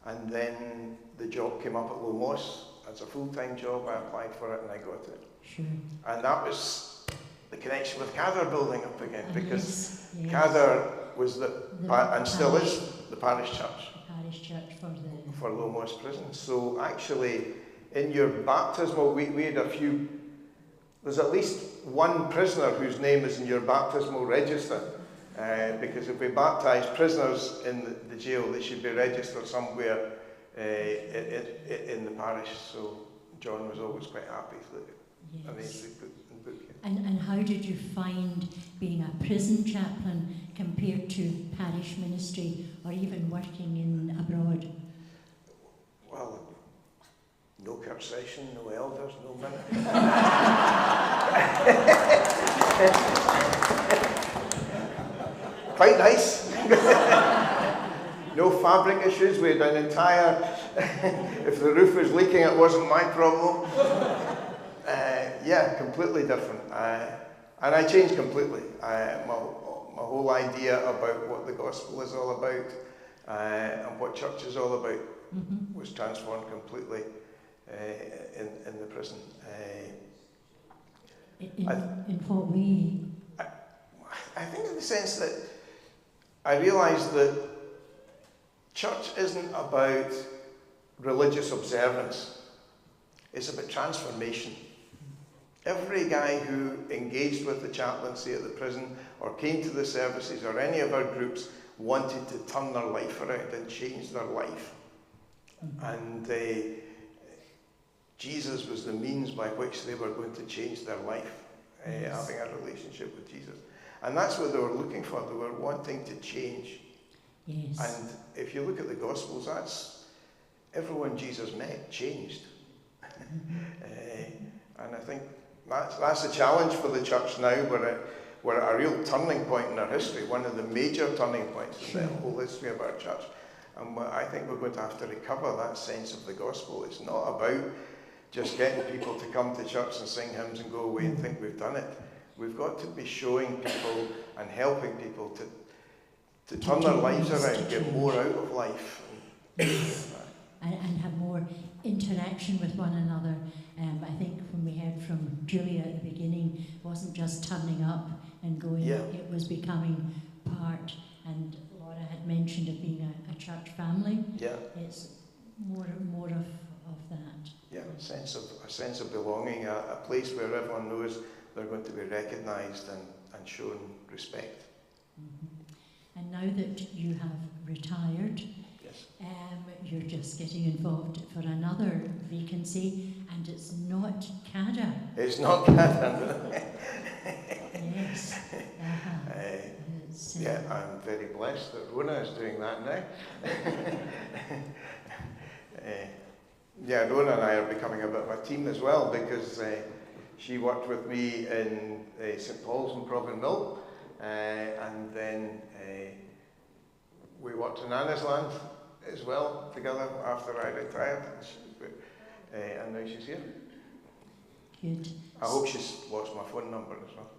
and then the job came up at Lomos as a full-time job. I applied for it and I got it. Sure. And that was the connection with Cadder building up again, because yes. Cadder was and still is the parish church. The parish church for Lomos prison. So actually, in your baptismal, we had a few. There's at least one prisoner whose name is in your baptismal register. Because if we baptise prisoners in the jail, they should be registered somewhere in the parish. So John was always quite happy that they put in the book. And how did you find being a prison chaplain compared to parish ministry or even working in abroad? Well, no church session, no elders, no minute. Quite nice. No fabric issues. We had an entire. If the roof was leaking, it wasn't my problem. Yeah, completely different. And I changed completely. My whole idea about what the gospel is all about and what church is all about was transformed completely in the prison. In what way? I think in the sense that I realised that church isn't about religious observance. It's about transformation. Every guy who engaged with the chaplaincy at the prison or came to the services or any of our groups wanted to turn their life around and change their life. And Jesus was the means by which they were going to change their life, having a relationship with Jesus. And that's what they were looking for. They were wanting to change. Yes. And if you look at the Gospels, that's everyone Jesus met changed. And I think that's a challenge for the church now. We're at a real turning point in our history, one of the major turning points in the whole history of our church. And I think we're going to have to recover that sense of the gospel. It's not about just getting people to come to church and sing hymns and go away and think we've done it. We've got to be showing people and helping people to turn their lives around, get more out of life. and have more interaction with one another. I think when we heard from Julia at the beginning, it wasn't just turning up and going, Yeah. it was becoming part, and Laura had mentioned it being a church family. Yeah. It's more of that. Yeah, a sense of belonging, a place where everyone knows they're going to be recognised and shown respect. Mm-hmm. And now that you have retired, Yes. you're just getting involved for another vacancy, and it's not Cadder. It's not Cadder. Yes. It's, yeah, I'm very blessed that Rona is doing that now. Yeah, Rona and I are becoming a bit of a team as well, because she worked with me in St Paul's in Proven Mill, and then we worked in Anna's Land as well together after I retired, and now she's here. Good. I hope she's lost my phone number as well.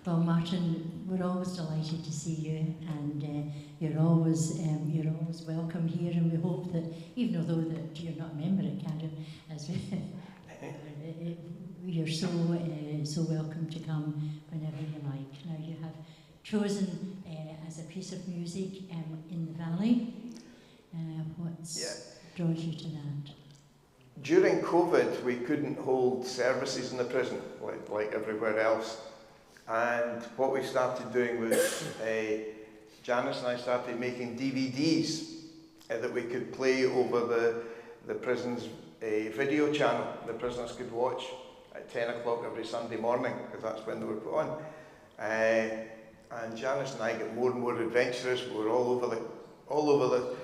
Well, Martin, we're always delighted to see you, and you're always welcome here, and we hope that, even though that you're not a member at Cadder, as you're so welcome to come whenever you like. Now, you have chosen as a piece of music In the Valley. What draws you to that? During COVID, we couldn't hold services in the prison like everywhere else. And what we started doing was, Janice and I started making DVDs that we could play over the prison's video channel. The prisoners could watch at 10 o'clock every Sunday morning, because that's when they were put on. And Janice and I got more and more adventurous. We were all over the,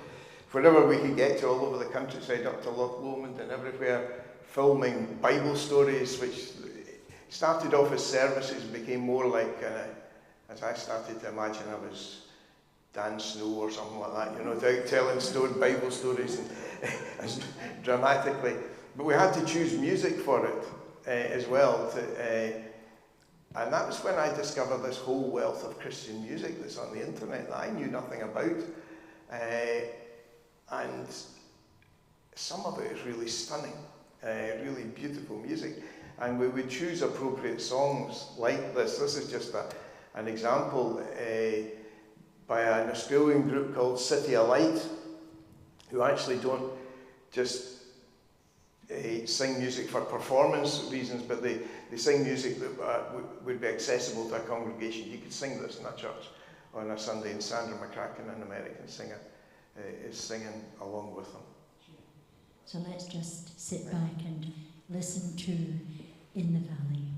wherever we could get to, all over the countryside, up to Loch Lomond and everywhere, filming Bible stories, which started off as services and became more like, as I started to imagine, I was Dan Snow or something like that, you know, telling Bible stories and dramatically. But we had to choose music for it as well. And that was when I discovered this whole wealth of Christian music that's on the internet that I knew nothing about. And some of it is really stunning, really beautiful music. And we would choose appropriate songs like this. This is just an example by an Australian group called City of Light, who actually don't just sing music for performance reasons, but they sing music that would be accessible to a congregation. You could sing this in a church on a Sunday, and Sandra McCracken, an American singer, is singing along with them. So let's just sit back and listen to In the Valley.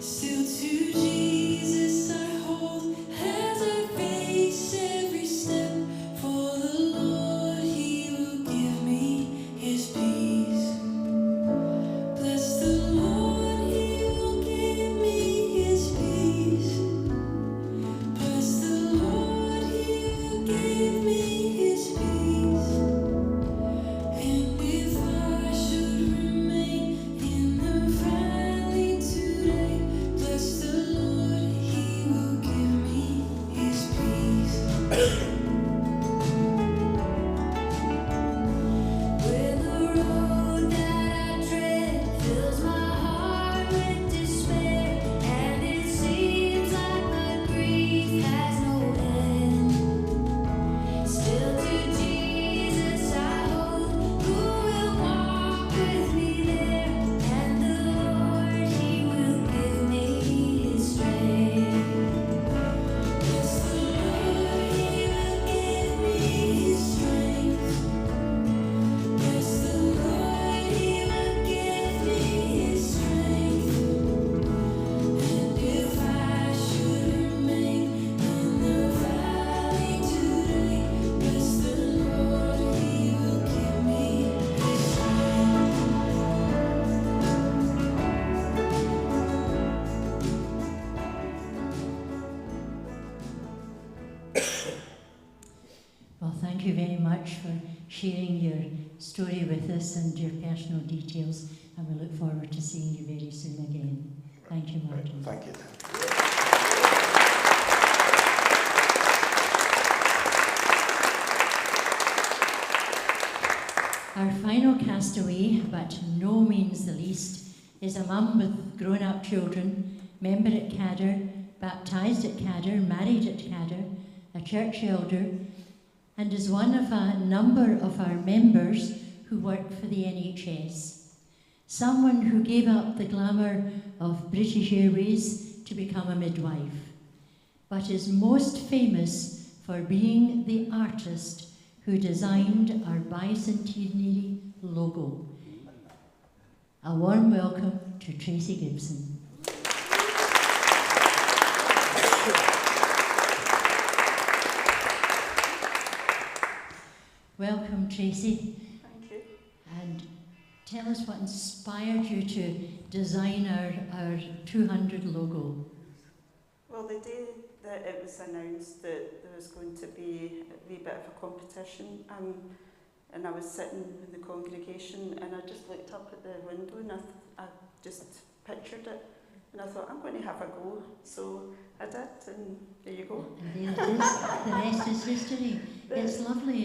Still to Jesus I hold as I face it. thank you very much for sharing your story with us and your personal details, and we look forward to seeing you very soon again. Thank you, Martin. Thank you. Our final castaway, but no means the least, is a mum with grown-up children, member at Cadder, baptised at Cadder, married at Cadder, a church elder, and is one of a number of our members who work for the NHS. Someone who gave up the glamour of British Airways to become a midwife, but is most famous for being the artist who designed our bicentenary logo. A warm welcome to Tracy Gibson. Welcome, Tracy. Thank you. And tell us what inspired you to design our 200 logo. Well, the day that it was announced that there was going to be a wee bit of a competition, and I was sitting in the congregation and I just looked up at the window and I just pictured it, and I thought, I'm going to have a go. So I did, and there you go. And there it is. The rest is history. It's lovely.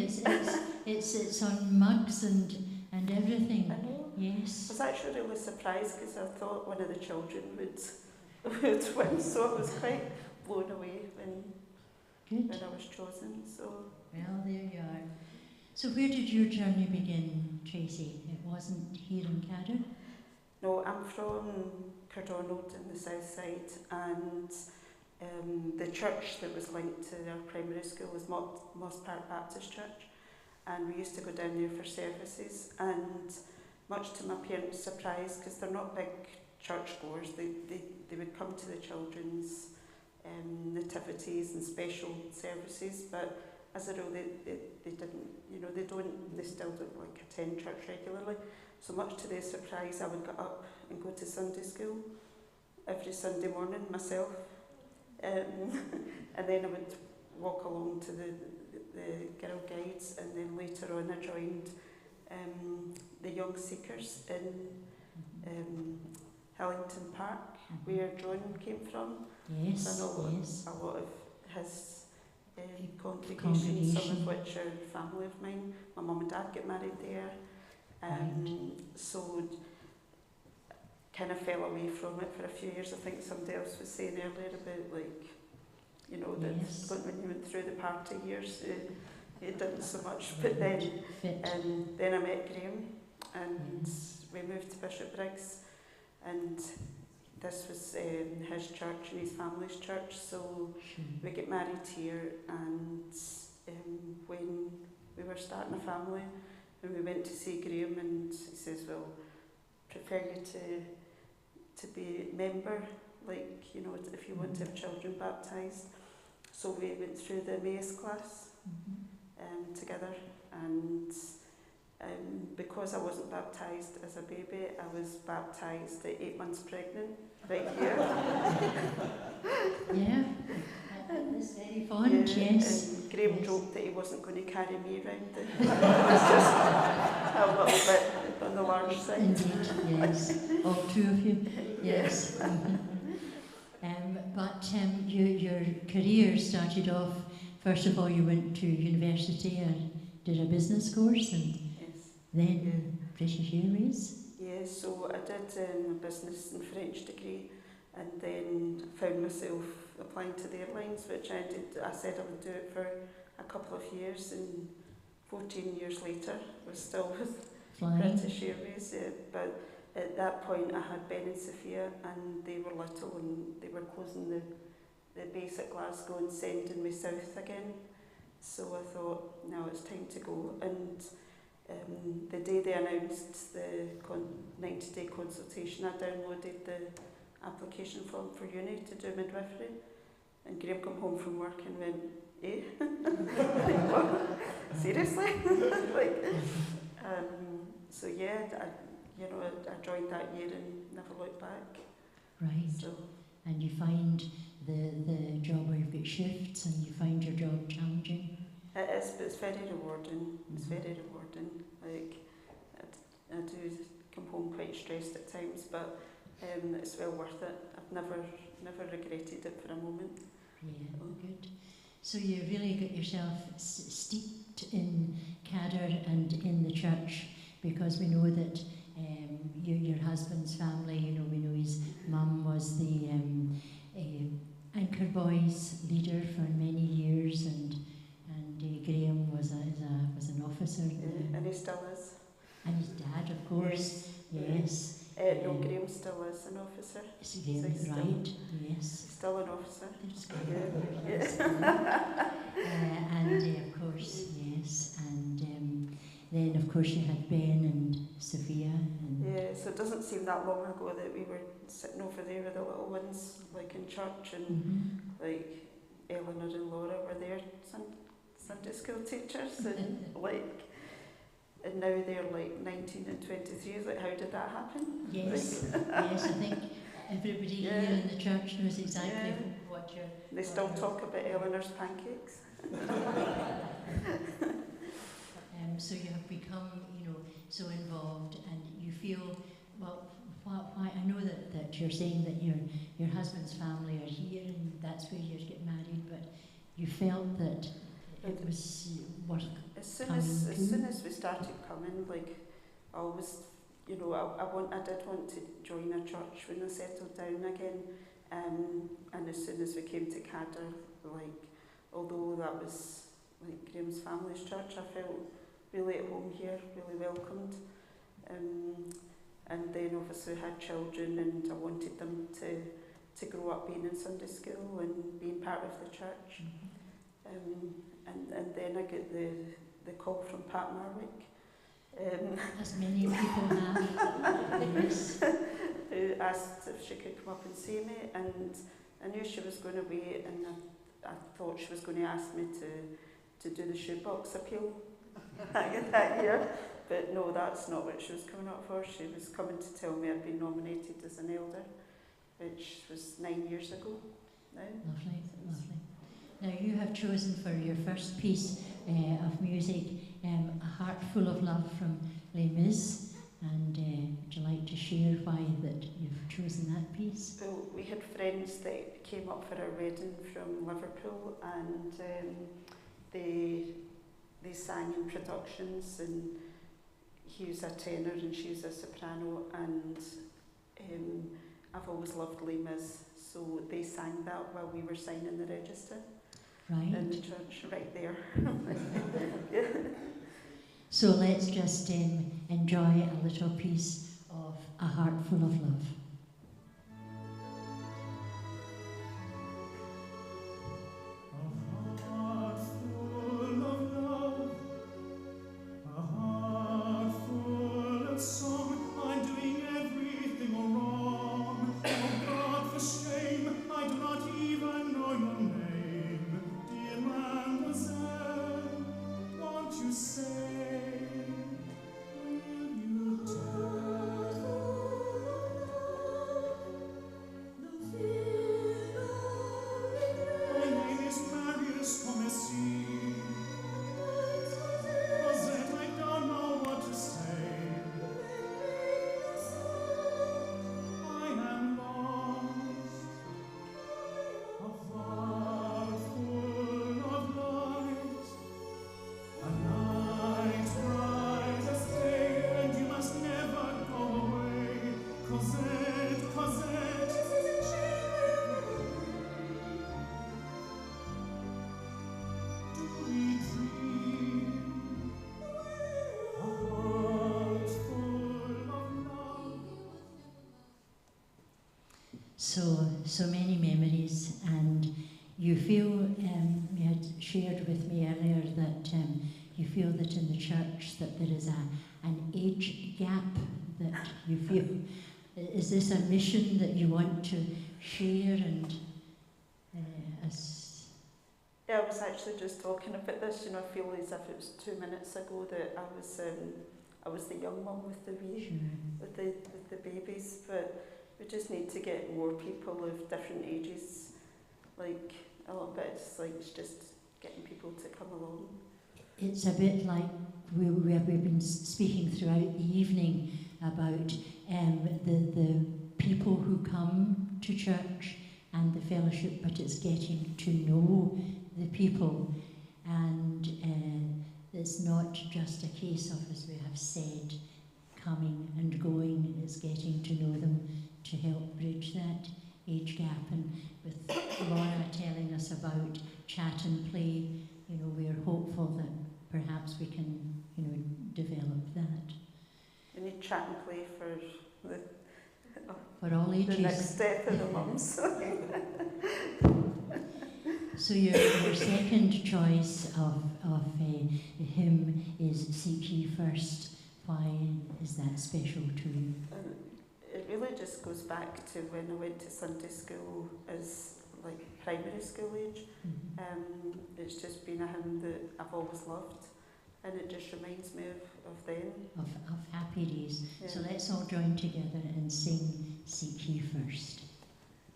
It's on mugs and everything. I know. Yes. I was actually really surprised because I thought one of the children would win, so I was quite blown away when I was chosen. So well, there you are. So where did your journey begin, Tracy? It wasn't here in Cadder? No, I'm from Cardonald in the south side, and the church that was linked to our primary school was Moss Park Baptist Church, and we used to go down there for services, and much to my parents' surprise, because they're not big church goers, they would come to the children's nativities and special services, but as a rule they didn't, they still don't like attend church regularly. So much to their surprise, I would get up and go to Sunday school every Sunday morning myself, and then I would walk along to the Girl Guides, and then later on I joined the Young Seekers in Hillington Park, where John came from. Yes, so I know yes. a lot of his congregations, some of which are family of mine. My mum and dad get married there. So kind of fell away from it for a few years. I think somebody else was saying earlier about that when you went through the party years, it didn't so much. But then I met Graham, and we moved to Bishopbriggs, and this was his church and his family's church. So we get married here, and when we were starting a family, and we went to see Graham, and he says, well, prefer you to be a member, if you want to have children baptised. So we went through the Emmaus class together, and because I wasn't baptised as a baby, I was baptised at 8 months pregnant, right here. Yeah, that's very fond, yes. And Graham joked that he wasn't going to carry me around. It was just a little bit on the large side. Indeed, yes. All two of you, yes. But your career started off, first of all, you went to university and did a business course, and then British Airways. Yes, so I did a business and French degree, and then found myself applying to the airlines, which I said I would do it for a couple of years, and 14 years later I was still with British Airways. But at that point I had Ben and Sophia, and they were little, and they were closing the base at Glasgow and sending me south again. So I thought, now it's time to go. And the day they announced the 90-day consultation, I downloaded the application form for uni to do midwifery, and Graham come home from work and went, eh? Like, what? Seriously? So yeah, I joined that year and never looked back. Right. So. And you find the job where you've got shifts, and you find your job challenging? It is, but it's very rewarding. It's very rewarding. Like, I do come home quite stressed at times, but it's well worth it. I've never regretted it for a moment. Yeah, good. So you really got yourself steeped in Cadder and in the church, because we know that your husband's family, you know, we know his mum was the Anchor Boys leader for many years, and Graham was an officer. And he still is. And his dad, of course, yes. No, Graham still is an officer. Is Graham So right? Yes. Still an officer. And of course, yes. And then, of course, you had Ben and Sophia. And yeah, so it doesn't seem that long ago that we were sitting over there with the little ones, like in church, and like Eleanor and Laura were there, Sunday school teachers, and like, and now they're like 19 and 23. It's like, how did that happen? yes, yes, I think everybody here in the church knows exactly what you're... They still talk about Eleanor's pancakes. So you have become, you know, so involved, and you feel, well, why I know that you're saying that your husband's family are here and that's where you get married, but you felt that it was worth as soon as we started coming, like, I always, you know, I did want to join a church when I settled down again, and as soon as we came to Cadder, like, although that was like Graham's family's church, I felt really at home here, really welcomed. And then obviously had children, and I wanted them to grow up being in Sunday school and being part of the church. And then I get the call from Pat Marwick. As many people have. Yes. Who asked if she could come up and see me, and I knew she was going to wait, and I thought she was going to ask me to do the shoebox appeal that year. But no, that's not what she was coming up for. She was coming to tell me I'd been nominated as an elder, which was 9 years ago now. Lovely, lovely. Now you have chosen for your first piece of music A Heart Full of Love from Les Mis, and would you like to share why that you've chosen that piece? Well, we had friends that came up for our wedding from Liverpool, and they sang in productions, and he was a tenor and she was a soprano, and I've always loved Les Mis, so they sang that while we were signing the register. Right. In the church, right there. So let's just enjoy a little piece of A Heart Full of Love. So many memories, and you feel, you had shared with me earlier that you feel that in the church that there is an age gap that you feel. Is this a mission that you want to share? And Yeah, I was actually just talking about this, you know, I feel as if it was 2 minutes ago that I was the young mum with the wee, with the babies, but we just need to get more people of different ages, like a little bit. It's just getting people to come along. It's a bit like we've been speaking throughout the evening about the people who come to church and the fellowship, but it's getting to know the people, and it's not just a case of, as we have said, coming and going. It's getting to know them to help bridge that age gap. And with Laura telling us about chat and play, you know, we're hopeful that perhaps we can, you know, develop that. We need chat and play for For all ages. the next step of the mums. So your second choice of hymn is Seek Ye First. Why is that special to you? It really just goes back to when I went to Sunday school as like primary school age. Mm-hmm. It's just been a hymn that I've always loved, and it just reminds me of then. Of happy days. Yeah. So let's all join together and sing Seek Ye First.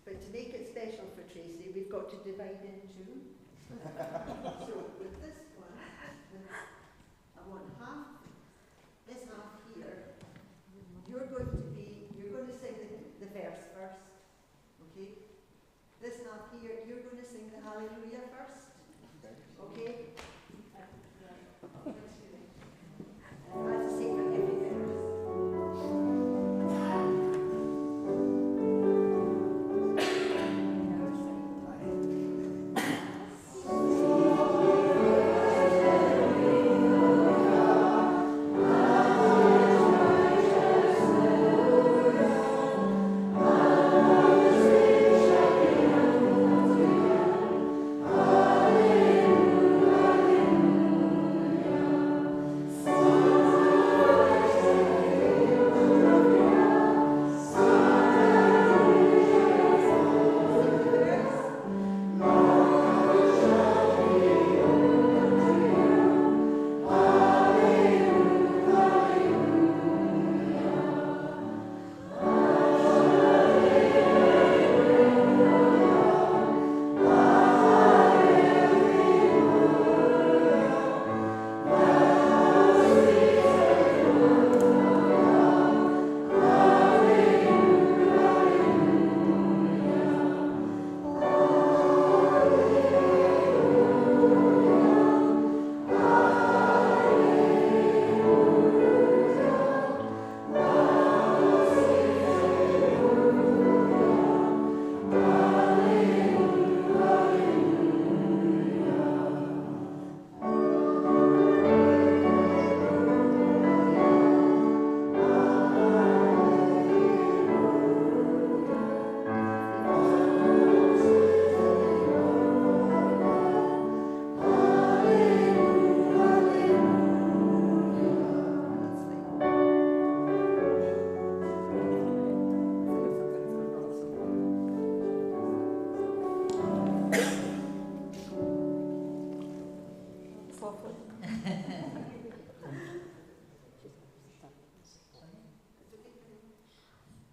But to make it special for Tracy, we've got to divide in two. So with this one, I want this half here. You're going to sing the verse first, okay? This half here, you're going to sing the Hallelujah first, okay? That's the same for every verse.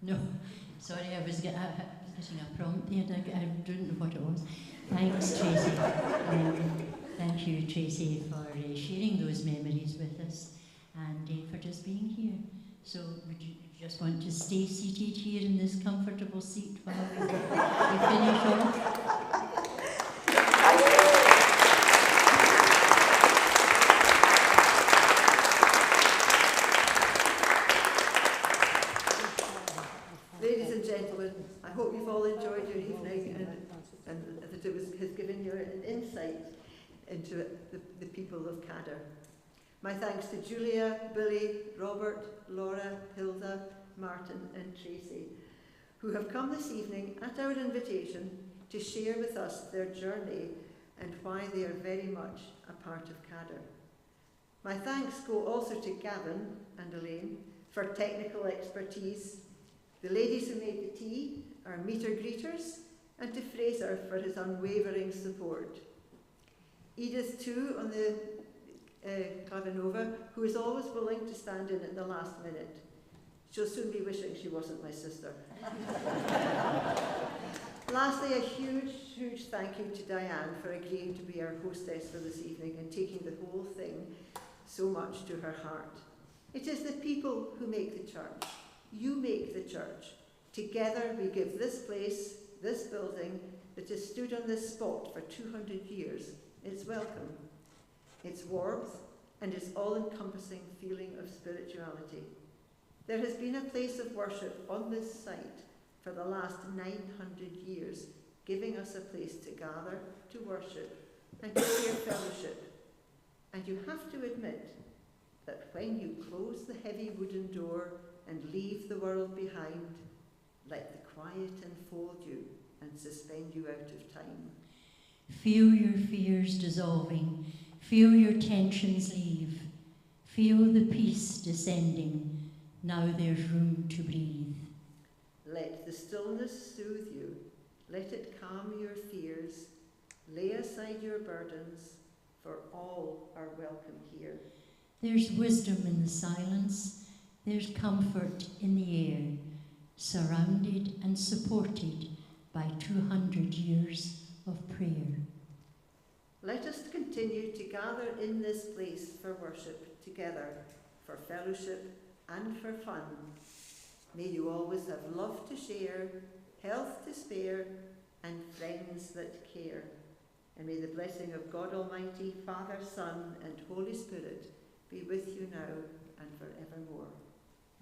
No, sorry, I was getting a prompt there. I didn't know what it was. Thanks, Tracy. Thank you, Tracy, for sharing those memories with us and for just being here. So, would you just want to stay seated here in this comfortable seat while we finish off? Ladies and gentlemen, I hope you've all enjoyed your evening and that it has given you an insight into the people of Cadder. My thanks to Julia, Billy, Robert, Laura, Hilda, Martin and Tracy, who have come this evening at our invitation to share with us their journey and why they are very much a part of Cadder. My thanks go also to Gavin and Elaine for technical expertise, the ladies who made the tea, our meter greeters, and to Fraser for his unwavering support. Edith too on the Clavinova, who is always willing to stand in at the last minute. She'll soon be wishing she wasn't my sister. Lastly, a huge huge thank you to Diane for agreeing to be our hostess for this evening and taking the whole thing so much to her heart. It is the people who make the church. You make the church. Together we give this place, this building, that has stood on this spot for 200 years, its welcome, its warmth, and its all-encompassing feeling of spirituality. There has been a place of worship on this site for the last 900 years, giving us a place to gather, to worship, and to share fellowship. And you have to admit that when you close the heavy wooden door and leave the world behind, let the quiet enfold you and suspend you out of time. Feel your fears dissolving, feel your tensions leave, feel the peace descending, now there's room to breathe. Let the stillness soothe you, let it calm your fears, lay aside your burdens, for all are welcome here. There's wisdom in the silence, there's comfort in the air, surrounded and supported by 200 years of prayer. Let us continue to gather in this place for worship together, for fellowship and for fun. May you always have love to share, health to spare, and friends that care. And may the blessing of God Almighty, Father, Son, and Holy Spirit be with you now and forevermore.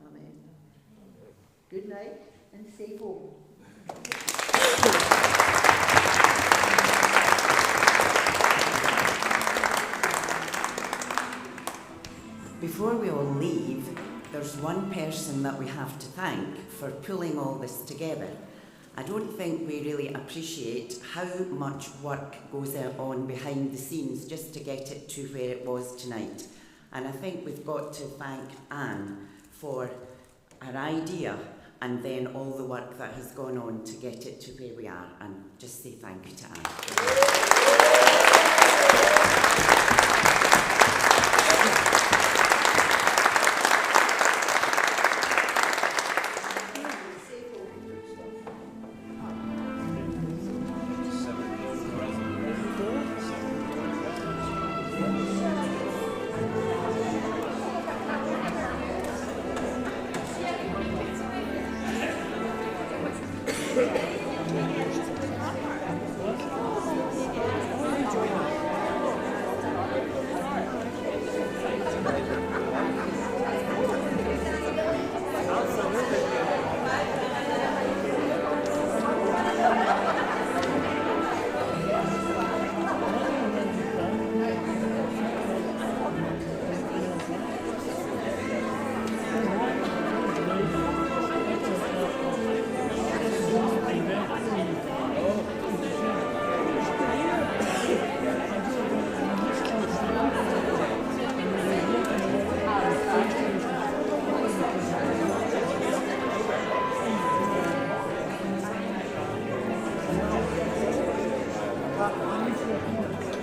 Amen. Good night and stay home. Before we all leave, there's one person that we have to thank for pulling all this together. I don't think we really appreciate how much work goes on behind the scenes just to get it to where it was tonight. And I think we've got to thank Anne for her idea and then all the work that has gone on to get it to where we are, and just say thank you to Anne. Thank you.